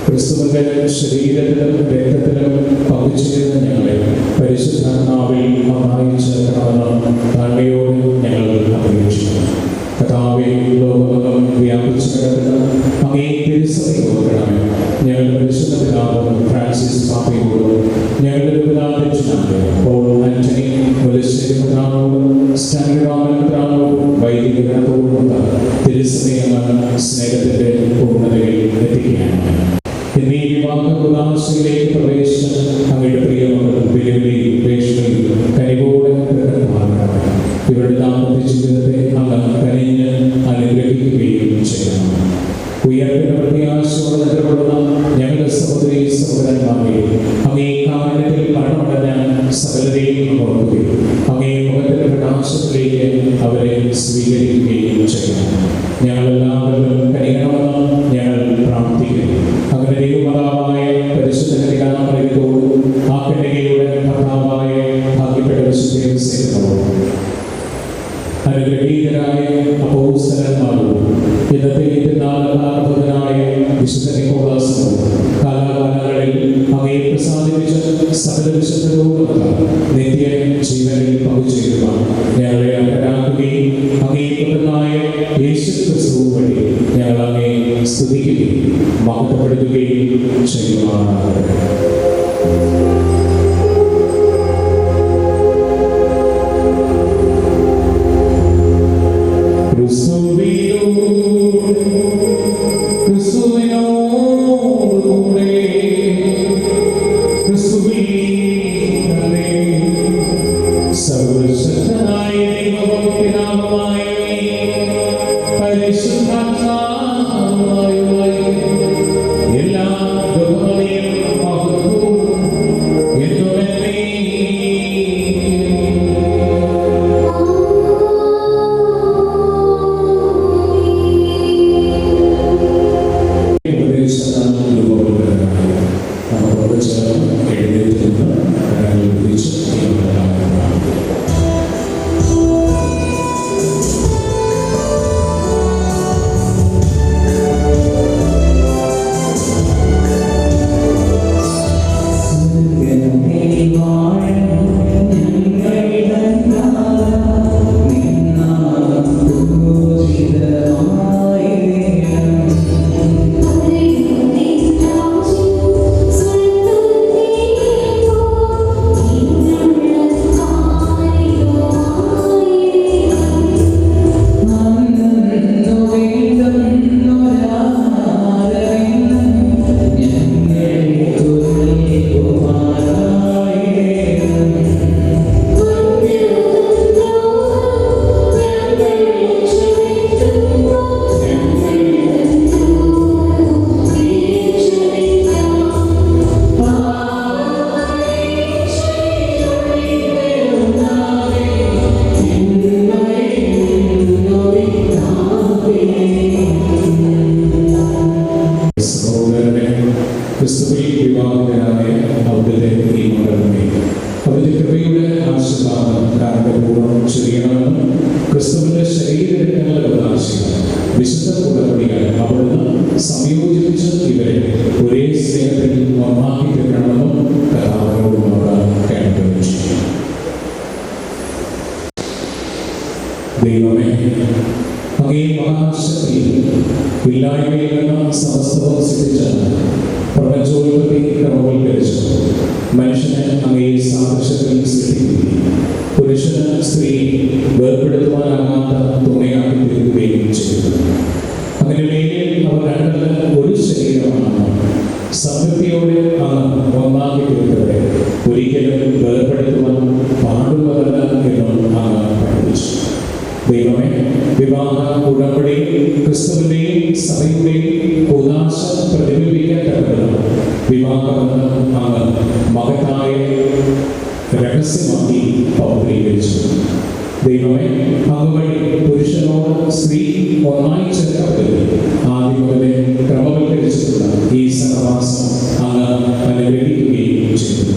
Speaker 5: ക്രിസ്തുവിന്റെ ശരീരത്തിലും രക്തത്തിലും പങ്കുചേരുന്ന ഞങ്ങളെ പരിശുദ്ധാത്മാവിൽ ഒന്നായി ചേർക്കണമെന്ന് താഴ്മയോട് ഞങ്ങൾ അപേക്ഷിക്കുന്നു. കർത്താവേ, ലോകമെങ്ങും വ്യാപിച്ചു കിടക്കുന്ന അങ്ങേ തിരുസഭയെ ഓർക്കണമേ. ഞങ്ങളുടെ പരിശുദ്ധ പിതാവും ഫ്രാൻസിസ് പാപ്പയോടും ഞങ്ങളുടെ പിതാധ്യക്ഷനായ പോൾ ആന്റണി മുല്ലശ്ശേരി പിതാവിനോടും സ്റ്റാൻലി രാമൻ പിതാവിനോടും വൈദിക ഗണത്തോടുമുള്ള തിരുസഭയെ സ്നേഹത്തിന്റെ പൂർണ്ണതയിൽ എത്തിക്കുകയാണ്. എന്നീ വിവാഹ കുദാശയിലേക്ക് പ്രവേശിച്ച അങ്ങയുടെ പ്രിയമക്കൾ വെല്ലുവിളി ഉപേക്ഷയിൽ കനിവോടെ പ്രകടമാകണം. ഇവരുടെ ദാമ്പത്യ ജീവിതത്തെ അങ്ങ് കനിഞ്ഞ് അനുഗ്രഹിക്കുകയും ചെയ്യണം. ഉയർന്ന പ്രത്യാശയോടെ നിലകൊള്ളുന്ന ഞങ്ങളുടെ സഹോദരി സഹോദരന്മാരെ അങ്ങേ കാരണത്തിൽ മരണമടഞ്ഞ സകലരെയും ഓർക്കുകയും അങ്ങേ മുഖത്തിന്റെ പ്രകാശത്തിലേക്ക് അവരെ സ്വീകരിക്കുകയും ചെയ്യണം. ഞങ്ങളെല്ലാവരും കനിയണമെന്ന് ഞങ്ങൾ പ്രാർത്ഥിക്കുന്നു. അങ്ങനെ ദൈവമാതാവായ പരിശുദ്ധ കന്യകാമറിയത്തോടും ആ കന്യകയുടെ ഭർത്താവായ ഭാഗ്യപ്പെട്ട വിശുദ്ധ സേവനത്തോടും അനുഗ്രഹീതരായ അപ്പോസ്തലന്മാരോടും ഇന്നത്തെ നാലായ വിശുദ്ധ നിക്കോളാസിനോടും കാലാകാലങ്ങളിൽ അങ്ങയെ പ്രസാദിപ്പിച്ച സകല വിശുദ്ധരോടുമൊത്ത നിത്യ ജീവനിൽ പങ്കുചേരുവാൻ ഞങ്ങളെ അർഹരാക്കുകയും അങ്ങേ പുത്രനായ യേശു ക്രിസ്തു വഴി ഞങ്ങൾ അങ്ങേ സ്തുതിക്കുകയും മഹത്വപ്പെടുത്തുകയും ചെയ്യുവാനാകട്ടെ. എഴുന്നേറ്റ് ഇല്ലായ്മയിൽ നിന്ന് സമസ്തവും സൃഷ്ടിച്ച പ്രപഞ്ചോൽപത്തി ക്രമവൽക്കരിച്ചു മനുഷ്യനെ അങ്ങേ സാദൃശ്യത്തിൽ സൃഷ്ടിക്കുകയും പുരുഷന് സ്ത്രീ വേർപെടുത്തുവാനാകാത്ത തുണയാക്കി തീർക്കുകയും ചെയ്തു. അങ്ങനെ മേലിൽ അവർ രണ്ടല്ല ഒരു ശരീരമാണ്. സംതൃപ്തിയോടെ അങ്ങ് ഒന്നാക്കി തീർത്തവരെ ഒരിക്കലും വേർപെടുത്തുവാൻ പാടുള്ളതല്ല എന്നും അങ്ങ് പഠിപ്പിച്ചു. ദൈവമേ, വിവാഹ ഉടമ്പടി ക്രിസ്തുവിന്റെയും സഭയുടെയും ഉദാശ പ്രതിബിംബിക്കത്തക്കതാണ് വിവാഹബന്ധം അങ്ങ് മഹത്തായ രഹസ്യമാക്കി പൗത്രീകരിച്ചു. ദൈവമേ, അങ്ങ് വഴി പുരുഷനോട് സ്ത്രീ ഒന്നായി ചേർക്കപ്പെടുകയും ആദ്യം മുതലേ ക്രമവൽക്കരിച്ചിട്ടുള്ള ഈ സഹവാസം അങ്ങ് അനുഗ്രഹിക്കുകയും ചെയ്തു.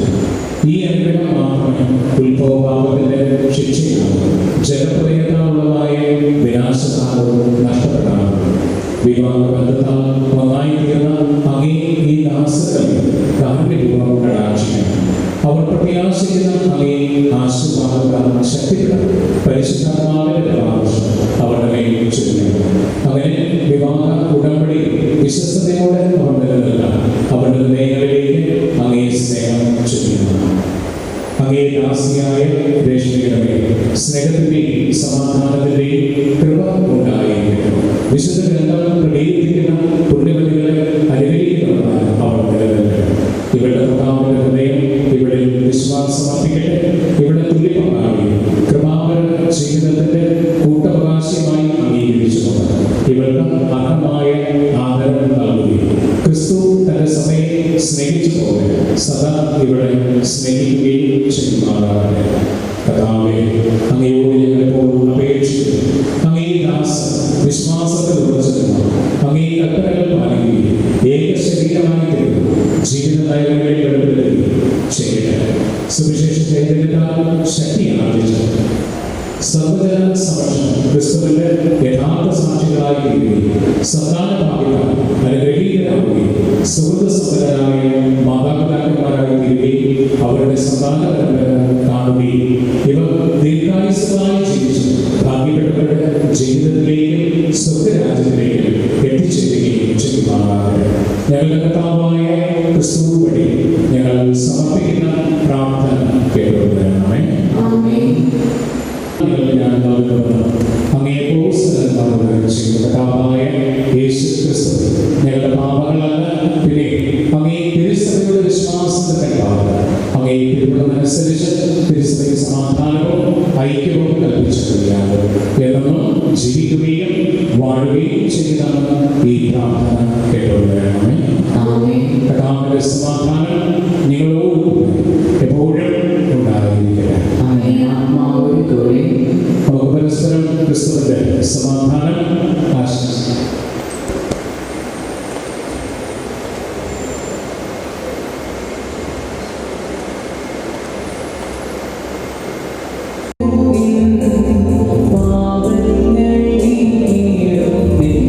Speaker 5: ഈ അനുഗ്രഹം മാത്രമേ ഉത്ഭവപാപത്തിന്റെ ശിക്ഷയാണ് ജലപ്രയത്താലുള്ളതായ വിനാശകാലവും നഷ്ടപ്പെടാറുണ്ട്. വിവാഹബന്ധത്താൽ ഒന്നായി തീർന്ന അങ്ങേ ഈ ദാസകളെ കാരുണ്യപൂർവ്വം കടാക്ഷിക്കണം. അവർ പ്രത്യാശിക്കുന്ന അങ്ങേ ആശീർവാദത്താൽ ശക്തിപ്പെടാൻ പരിശുദ്ധാത്മാവിന്റെ ആവശ്യം അവരുടെ മേൽ ചൊരിയണം. അങ്ങനെ വിവാഹ ഉടമ്പടി വിശ്വസ്തയോടെ അവർ നിലനിൽക്കാൻ അവരുടെ ഹൃദയങ്ങളിലേക്ക് അങ്ങേ സ്നേഹം ചൊരിയണം. അങ്ങേ ദാസിയായ രേഷ്മയുടെ സ്നേഹത്തിന്റെയും സമാധാനത്തിന്റെയും കൃപ ഉണ്ടായിരിക്കണം. വിശുദ്ധ ഗ്രന്ഥം പ്രകീർത്തിക്കുന്ന പുണ്യവതികളെ അനുകരിക്കുന്നവരാണ് അവർ നിലനിൽക്കണം. ഇവരുടെ കർത്താവിന്റെ ഹൃദയം ഇവിടെ വിശ്വാസം അർപ്പിക്കട്ടെ. ഇവിടെ തുല്യപങ്കാളിയും കൃപാവര ജീവിതത്തിന്റെ കൂട്ടവകാശിയുമായി അംഗീകരിച്ചുകൊണ്ട് ഇവർക്ക് അർഹമായ ആദരവ് നൽകുകയും ക്രിസ്തു തന്റെ സഭയെ സ്നേഹിച്ചു പോലെ സദാ ഇവിടെ സ്നേഹിക്കുകയും ചെയ്യുമാറാകട്ടെ. കർത്താവേ, അങ്ങയോട് ഞങ്ങളിപ്പോൾ അപേക്ഷിക്കുന്നു. അങ്ങേ ദാസൻ വിശ്വാസത്തിൽ ഉറച്ചിരുന്ന അങ്ങേ കൽപ്പനകൾ പാലിക്കുകയും ഏക ശരീരമായി തീർന്നു ജീവിത നയങ്ങളിൽ വെളിപ്പെടുത്തുകയും ചെയ്യട്ടെ. സുവിശേഷ ചൈതന്യത്താൽ ശക്തി ആർജിച്ചു സർവജന സമക്ഷം ക്രിസ്തുവിന്റെ യഥാർത്ഥ സാക്ഷികളായി തീരുകയും സന്താനഭാഗ്യത്താൽ അനുഗ്രഹീതരാകുകയും സുഹൃതസമ്പന്നരായ മാതാപിതാക്കന്മാരായി തീരുകയും അവരുടെ സന്താന പരമ്പര കാണുകയും ഇവർ ദീർഘായുസ്സമായി ജീവിച്ചു ഭാഗ്യപ്പെട്ടവരുടെ ജീവിതത്തിലേക്കും സ്വർഗരാജ്യത്തിലേക്കും എത്തിച്ചേരുകയും ചെയ്യുമാറാകട്ടെ. ഞങ്ങളുടെ കർത്താവായ ക്രിസ്തു വഴി ഞങ്ങൾ സമർപ്പിക്കുന്ന പ്രാർത്ഥന കേട്ടുകൊള്ളണമേ. അങ്ങേ കർത്താവായ യേശു ക്രിസ്തു ഞങ്ങളുടെ പാപങ്ങളല്ല പിന്നെ അങ്ങേ തിരുസഭയുടെ വിശ്വാസത്തിന്റെ കർത്താവ് അങ്ങേ തിരുമണമനുസരിച്ച് തിരുസഭയ്ക്ക് സമാധാനവും ഐക്യവും കൽപ്പിച്ചിട്ടുള്ളതാണ് എന്നും ജീവിക്കുകയും വാഴുകയും ചെയ്യുന്ന ഈ പ്രാർത്ഥന കേട്ടുകൊള്ളണമേ. കർത്താവിന്റെ സമാധാനം നിങ്ങളോട് എപ്പോഴും ഉണ്ടായിരിക്കട്ടെ. നമുക്ക് പരസ്പരം ക്രിസ്തുവിന്റെ സമാധാനം ആശംസിക്കാം.
Speaker 1: പാവങ്ങൾ നീങ്ങിയിടും ദൈവത്തിൻ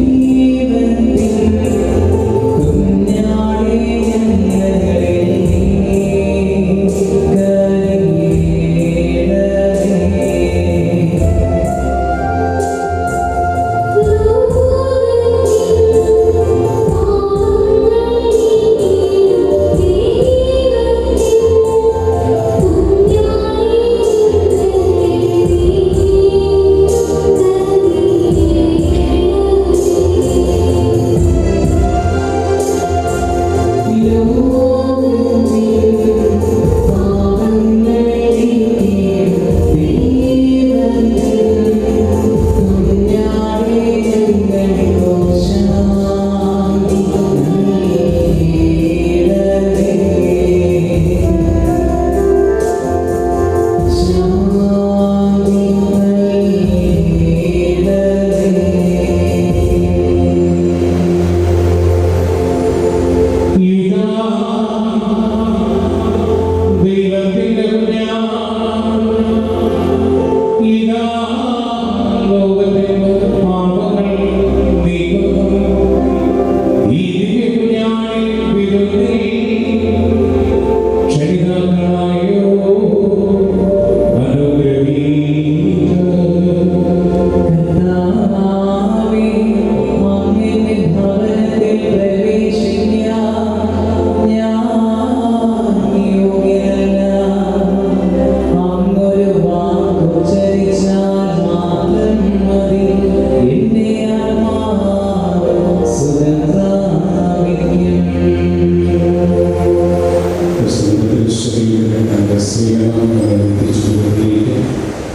Speaker 5: തിരുസഭയുടെ തൻ്റെ സ്വീകരണം തിരിച്ചുകൊണ്ടിലേക്ക്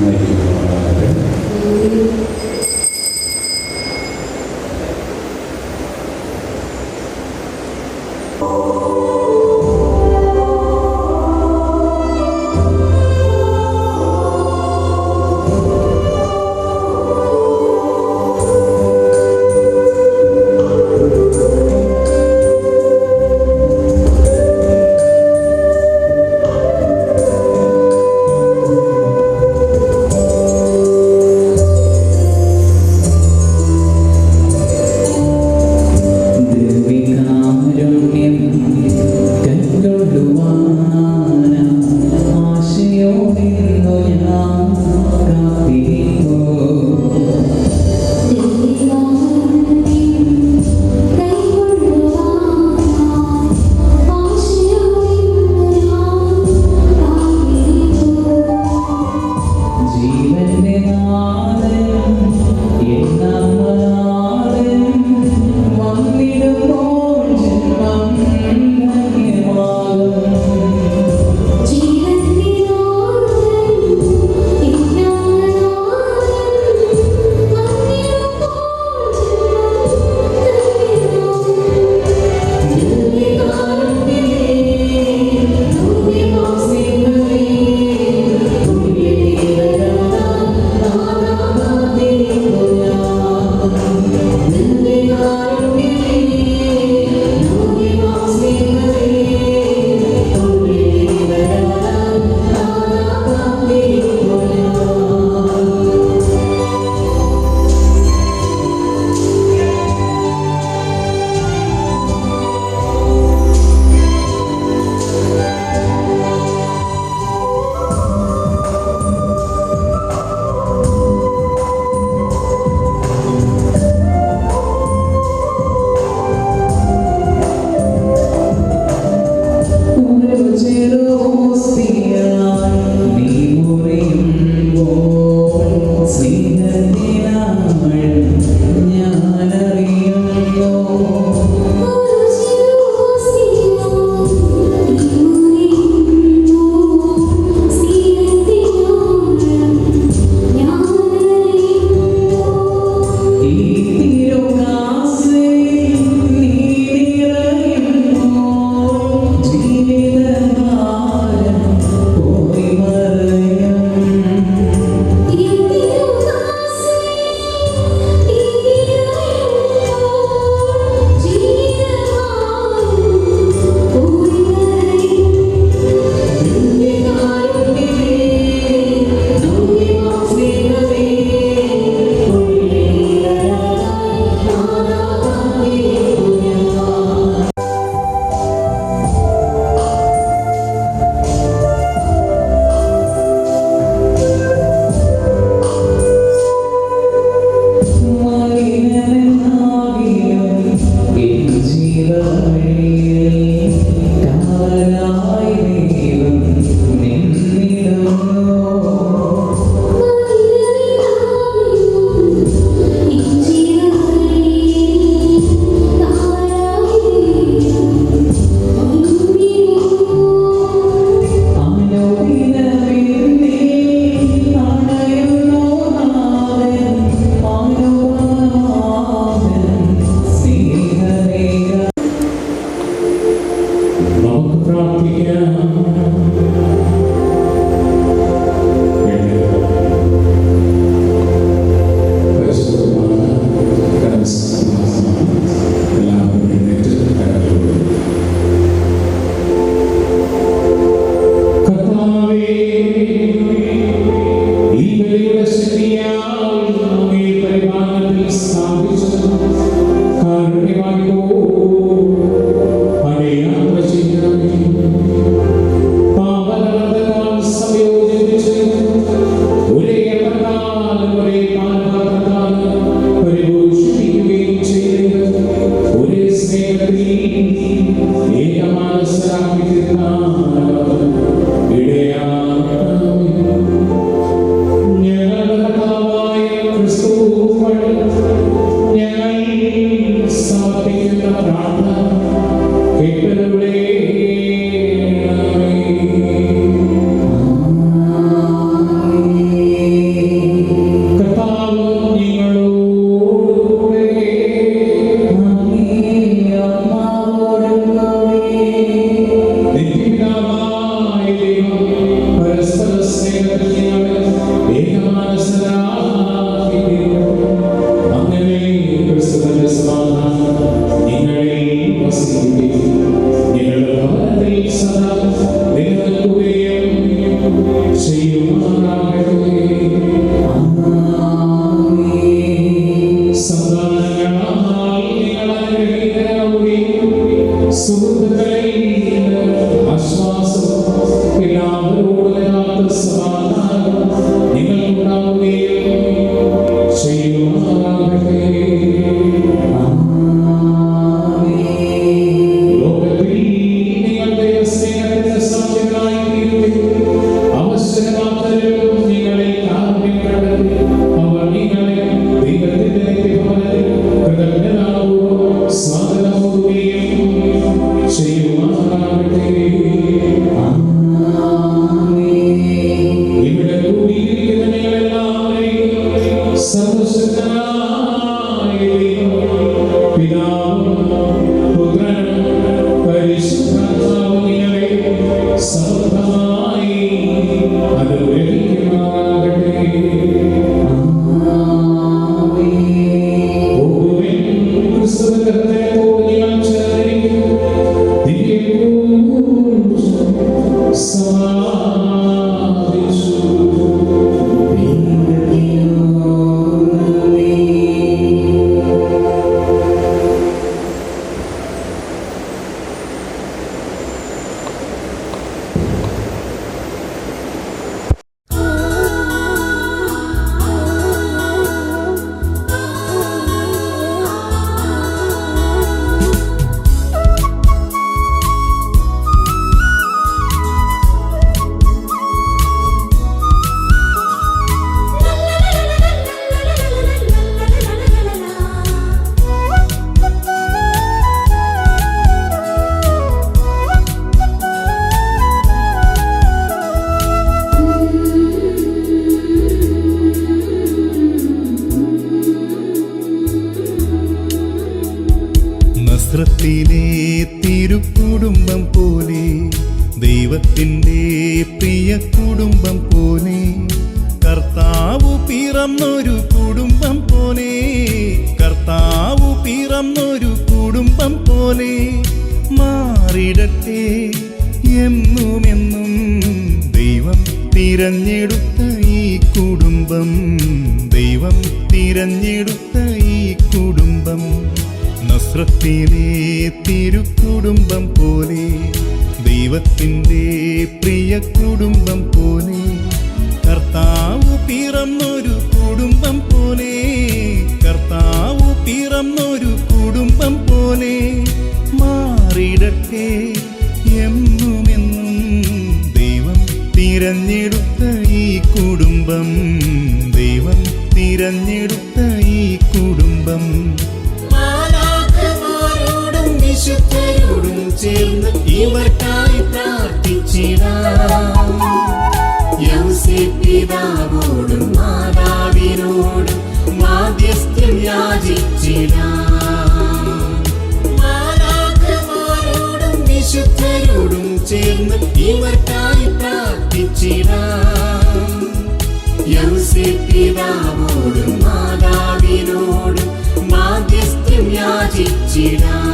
Speaker 5: നയിക്കുന്നവരാകട്ടെ.
Speaker 9: ജീവിതമാ
Speaker 5: സമൃദ്ധമായി അനുഗ്രഹിക്കുമാറാകട്ടെ. ഒടുവിൽ ക്രിസ്തുവിന്റെ പൂർണ്ണിമ ചരിക്കും സമാധിച്ചു.
Speaker 9: നസ്രത്തിലെ തിരുക്കുടുംബം പോലെ, ദൈവത്തിൻ്റെ പ്രിയ കുടുംബം പോലെ, കർത്താവ് പിറന്നൊരു കുടുംബം പോലെ, കർത്താവ് പിറന്നൊരു കുടുംബം പോലെ മാറിടട്ടെ എന്നുമെന്നും ദൈവം തിരഞ്ഞെടുത്ത ഈ കുടുംബം, ദൈവം തിരഞ്ഞെടുത്ത ഈ കുടുംബം. നസ്രത്തിലെ തിരുക്കുടുംബം പോലെ, ദൈവത്തിൻ്റെ പ്രിയ കുടുംബം പോലെ, കർത്താവ് പിറന്നൊരു കുടുംബം പോലെ, കർത്താവ് പിറന്നൊരു കുടുംബം പോലെ മാറിടട്ടെ എന്നുമെന്നും ദൈവം തിരഞ്ഞെടുത്ത ഈ കുടുംബം, ദൈവം തിരഞ്ഞെടുത്ത ഈ കുടുംബം. വിശുദ്ധരോടും ചേർന്ന് ഇവർക്കായി പ്രാർത്ഥിച്ചിടാം. യൗസേപ്പ് പിതാവോടും മാതാവിനോടും മാധ്യസ്ഥ്യം യാചിച്ചിടാം. മാലാഖമാരോടും വിശുദ്ധരോടും ചേർന്ന് ഇവർക്കായി പ്രാർത്ഥിച്ചിടാം. യൗസേപ്പ് പിതാവോടും മാതാവിനോടും മാധ്യസ്ഥ്യം യാചിച്ചിടാം.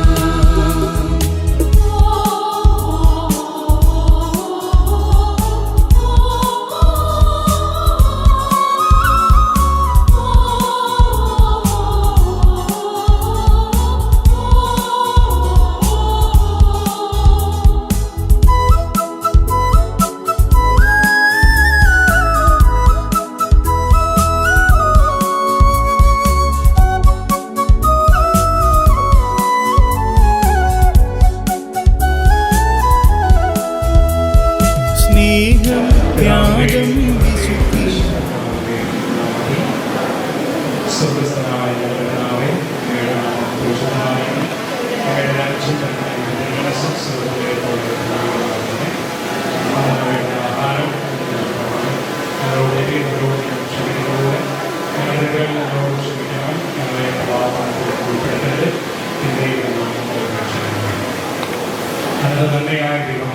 Speaker 10: നന്മയായ ദൈവം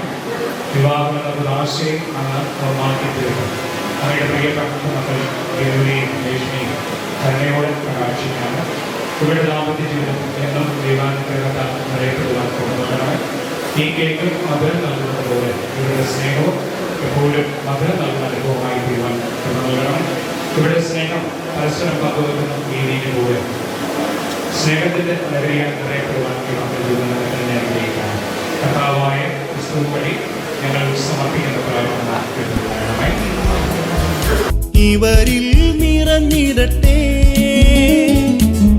Speaker 10: വിവാഹം എന്നൊരു ആശയം അങ്ങ് മാറ്റിത്തീർന്നു. അവരുടെ പ്രിയപ്പെട്ട മക്കൾ ഗൗരിയും രേഷ്മയും ധന്യയോടെ പ്രകാശിക്കാണ്. ഇവരുടെ ദാമ്പത്യ ജീവിതം എന്നും ദൈവാനുഗ്രഹത്താൽ അറിയപ്പെടുവാൻ കൊണ്ടുവരണം. ഈ കേക്ക് മധുരം നൽകുന്നത് പോലെ ഇവരുടെ സ്നേഹവും എപ്പോഴും മധുരം നൽകുന്ന അനുഭവമായി തീരുവാൻ കൊണ്ടുവരണം. ഇവരുടെ സ്നേഹം പരസ്പരം പങ്കുവെക്കുന്ന രീതിയിൽ പോലെ സ്നേഹത്തിന്റെ നഗരിയാൽ അറിയപ്പെടുവാൻ ഇവരുടെ ജീവിതം തന്നെ ആഗ്രഹിക്കാം. കർത്താവായ ക്രിസ്തു വഴി ഞങ്ങൾ സമർപ്പിക്കുന്ന പ്രാർത്ഥന കേട്ടുകൊള്ളണമേ.
Speaker 9: ഇവരിൽ നിറഞ്ഞിടട്ടെ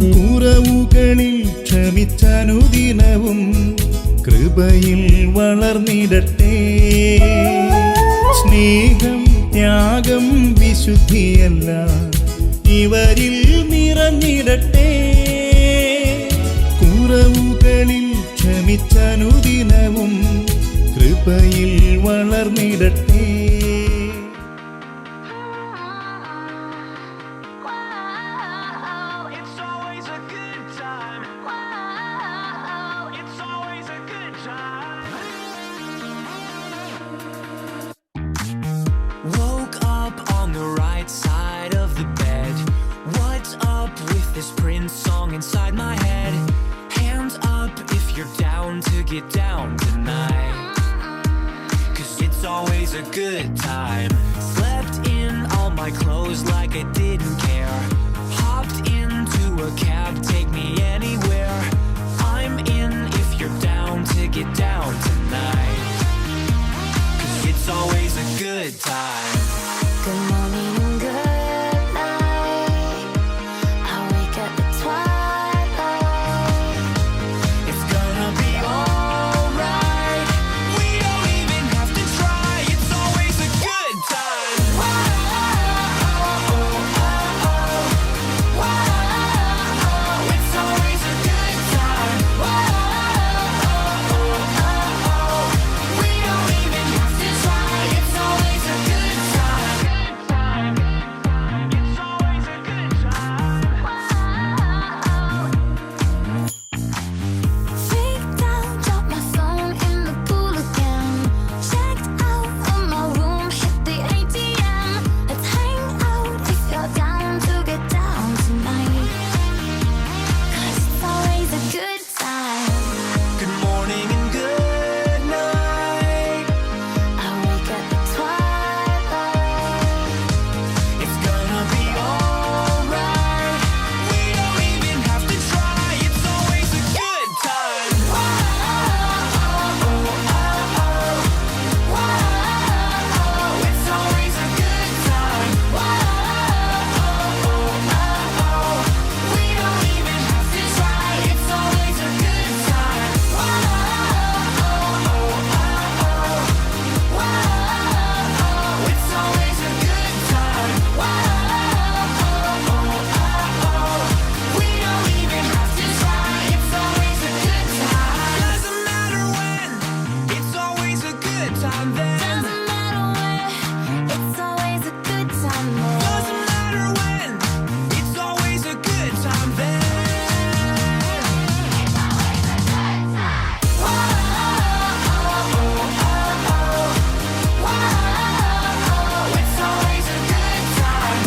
Speaker 9: കുറവുകളിൽ ക്ഷമിച്ചനുദിനവും കൃപയിൽ വളർന്നിടട്ടെ. സ്നേഹം ത്യാഗം വിശുദ്ധിയല്ല ഇവരിൽ നിറഞ്ഞിടട്ടെ. കുറവുകളിൽ ക്ഷമിച്ചനുദിനവും കൃപയിൽ വളർന്നിടട്ടെ.
Speaker 3: down to get down tonight. 'Cause it's always a good time. Slept in all my clothes like I didn't care. Hopped into a cab, take me anywhere. I'm in if you're down to get down tonight. 'Cause it's always a good time.
Speaker 4: Good morning and good night. I wake at the twilight.
Speaker 3: It's gonna be alright. We don't even have to try. It's always a good time. It's always a good time. We don't even have to try. It's always a good time. It's always a good time.
Speaker 4: Freaked out, dropped my phone in the pool again. Checked out of my room, hit the ATM. Let's hang out if you're down to get down tonight. 'Cause it's always a good time.
Speaker 3: Good morning and good night.
Speaker 4: I wake at the twilight.
Speaker 3: It's gonna be alright. We don't even have to try. It's always a good time. It's always a good time. We don't even have to try. It's always a good time. It's always a good time. We don't even have to try. It's always a good time. Doesn't matter when. It's always a good time then.
Speaker 4: Doesn't matter when, it's always a good time then.
Speaker 3: Doesn't matter when. It's always a good time then. It's always a good time.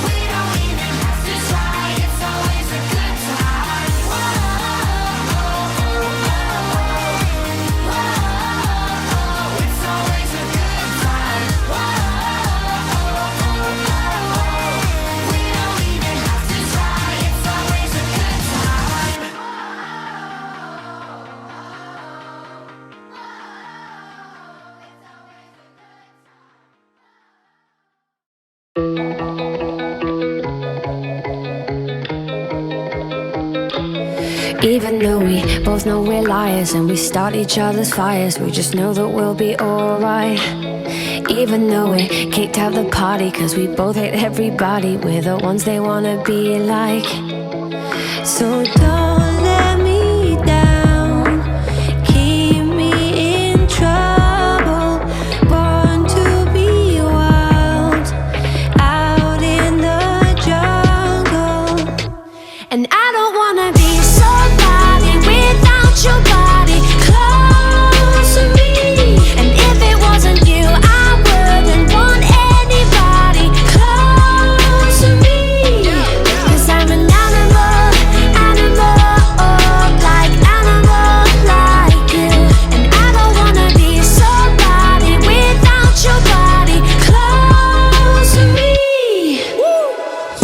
Speaker 3: We don't even have to try. It's always a good time. It's always a good time. We don't even have to try. It's always a good time.
Speaker 8: Even though we both know we're liars and we start each other's fires, we just know that we'll be alright. Even though we kicked out the party cause we both hate everybody, we're the ones they wanna be like. So don't let me down, keep me in trouble, born to be wild, out in the jungle. And I don't wanna be somebody without your body close to me. And if it wasn't you, I wouldn't want anybody close to me. 'Cause I'm an animal, like animal like you. And I don't wanna be somebody without your body close to me.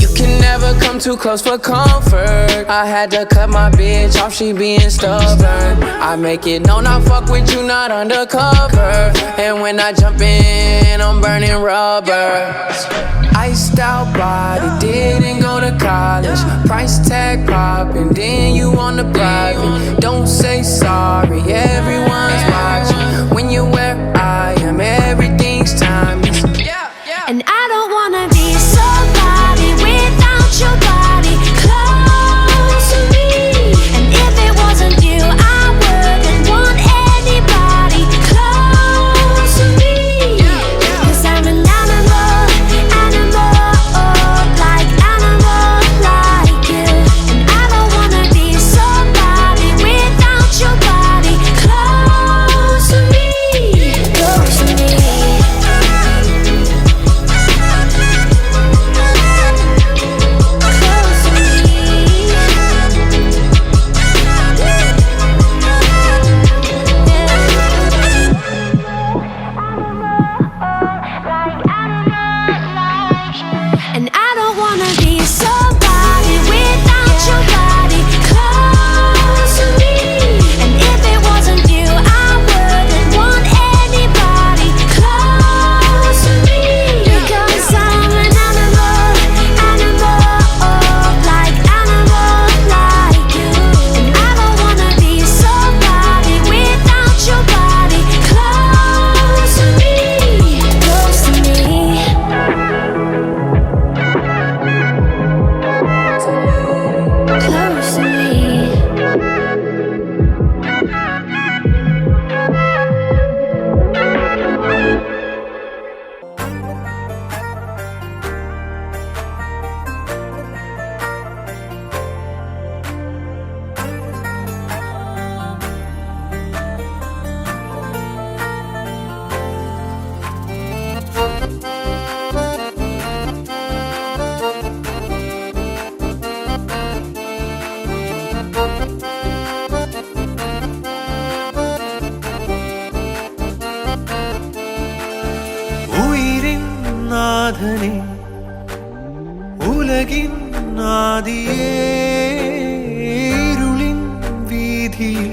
Speaker 1: You can never come too close for comfort. I had to cut my bitch off, she being stubborn. I make it known I fuck with you, not undercover. And when I jump in, I'm burning rubber. Iced out body, didn't go to college. Price tag popping, then you on the private. Don't say sorry, everyone's watching. When you're where I am, everything's timeless.
Speaker 8: And I don't wanna be somebody without your body close to me. And if it wasn't you, I wouldn't want anybody close to me. 'Cause I'm an animal, like animal like you. And I don't wanna be somebody without your body close
Speaker 11: നാഥനെ ഉലകിൻ ആദിയേ ഇരുളിൻ വീതിയിൽ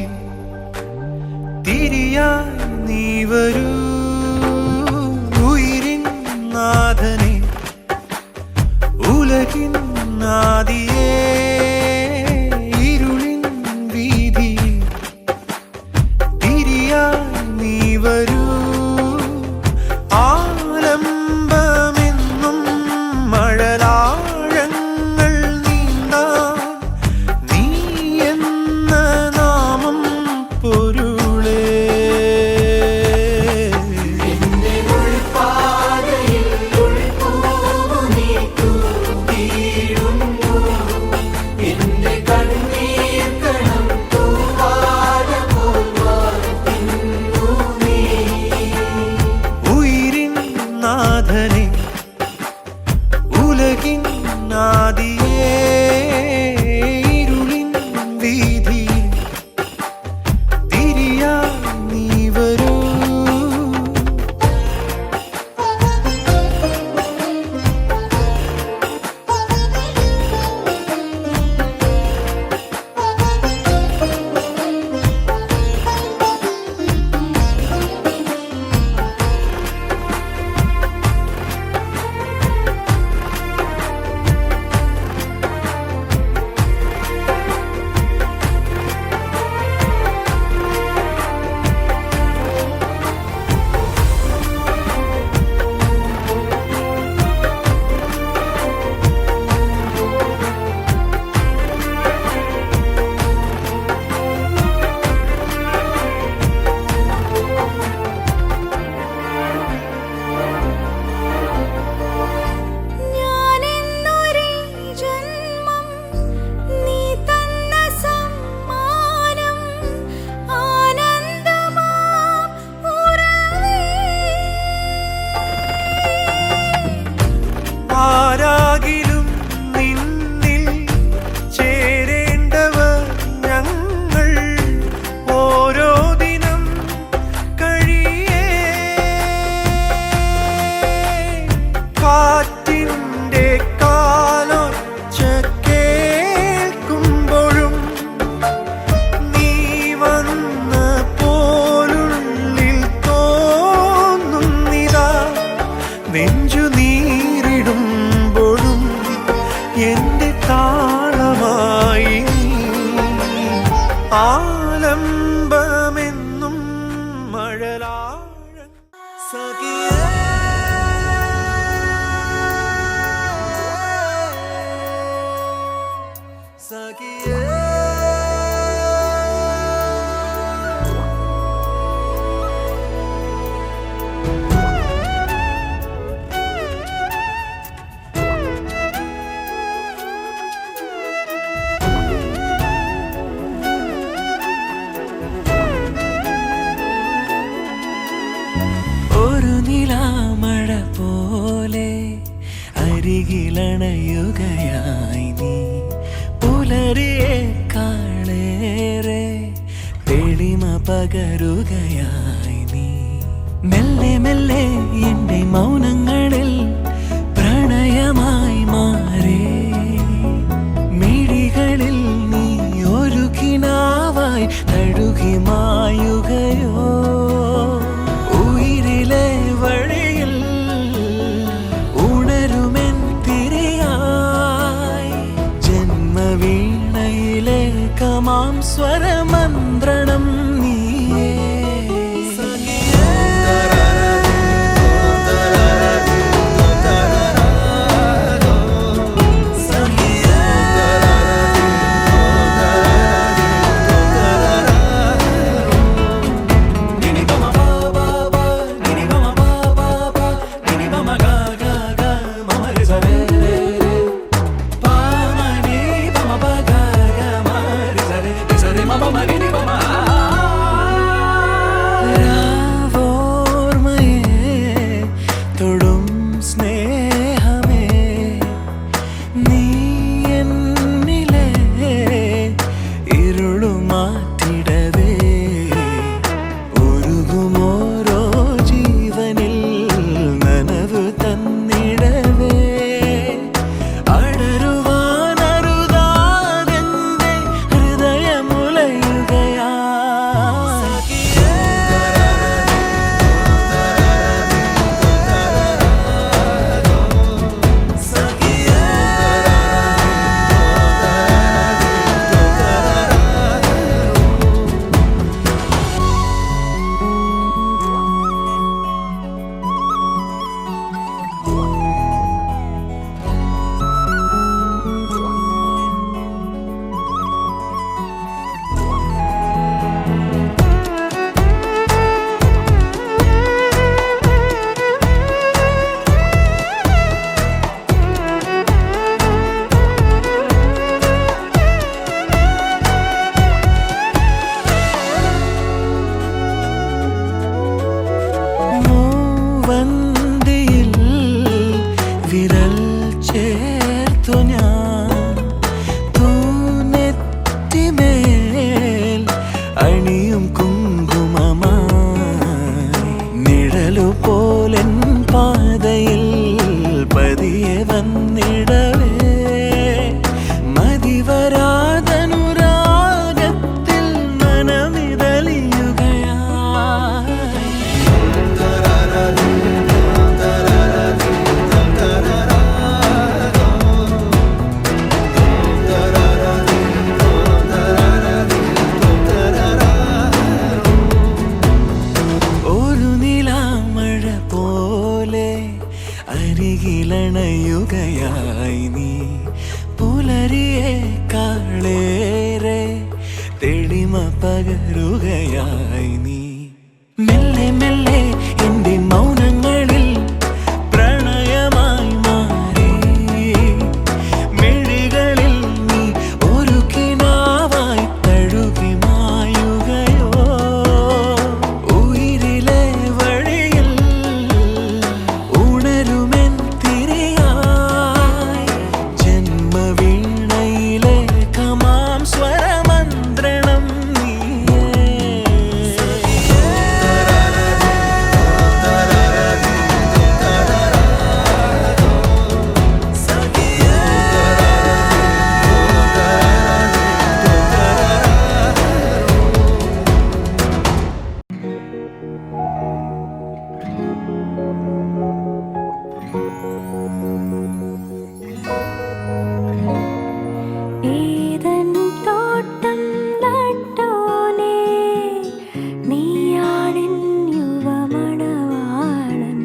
Speaker 11: തിരിയായി നീ വരൂ ഉയിരിൻ നാഥനെ ഉലകിൻ ആദിയേ ഇരുളിൻ വീതിയിൽ തിരിയായി നീ വരൂ ആലംബമെന്നും മഴലാഴങ്ങൾ നീന്താൻ നീ എന്ന നാമം പൊരുളേ ഉയിരിൻ നാഥനെ ഉലകിൻ ആദിയേ ഇരുളിൻ വീതിയിൽ തിരിയായി നീ വരൂ
Speaker 4: ഞാനെന്നൊരേ ജന്മം നീ തന്ന സമ്മാനം ആനന്ദമാം ഉറവേ
Speaker 11: ആരാകിലും നിന്നിൽ ചേരേണ്ടവർ ഞങ്ങൾ ഓരോ ദിനം കഴിയേ കാറ്റിൻ്റെ കാലൊച്ച കേൾക്കുമ്പോഴും നീ വന്ന പോലുള്ളിൽ തോന്നുന്നിതാ നെഞ്ചു നീറിടുമ്പോഴും എന്റെ താളമായി നീ. ആലംബമെന്നും മഴലാഴ സഖിയേ സഖിയേ ഒരു നിലാമഴ പോലെ അരികിലണയുകയായി നീ പുലരിയേക്കാളേറെ തെളിമ പകരുകയായി നീ മെല്ലെ മെല്ലെ എന്റെ മൗനങ്ങളിൽ പ്രണയമായി മാറി മിഴികളിൽ നീ ഒരു കിനാവായി തഴുകി മായുകയോ ഉയിരിലെ വഴിയിൽ ഉണരുമെൻ തിരിയായി ജന്മവീണയിലെ കമാം സ്വരമന്ത്രണം നീയേ പകരുകയായി നീ. മെല്ലെ മെല്ലെ എൻ്റെ മൗനങ്ങളിൽ പ്രണയമായി മാറി. മിഴികളിൽ നീ ഒരു കിനാവായി തഴുകി മായുകയോ. ഉയിരിലെ വഴിയിൽ ഉണരുമെൻ തിരിയായി. ജന്മവീണയിലെ കമാം സ്വരമന്ത്രണം നീയേ.
Speaker 8: ഏതൻ തോട്ടം നട്ടോനേ, നീയാണിൻ യുവമണവാളൻ.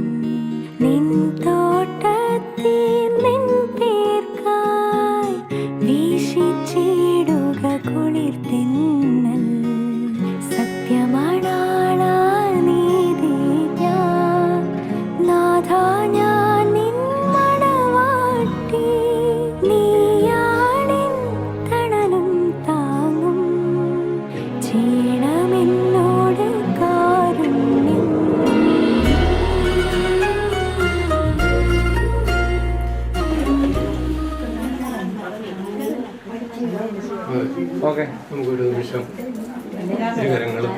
Speaker 8: നിൻ തോട്ടത്തിൽ നിൻ പേർക്കായി വീശിച്ചിടുക കുളിർത്തിന്നൽ. സത്യമാണാളാ നീതി ഞാൻ, നാഥാ ഞാൻ നിൻ മണവാട്ടി. നീയാണിൻ തണലും താങ്ങും, ചെയ്യണമെന്നോട് കാരുണ്യം.
Speaker 12: ഓക്കെ, നമുക്കൊരു നിമിഷം ഇരുകരങ്ങളും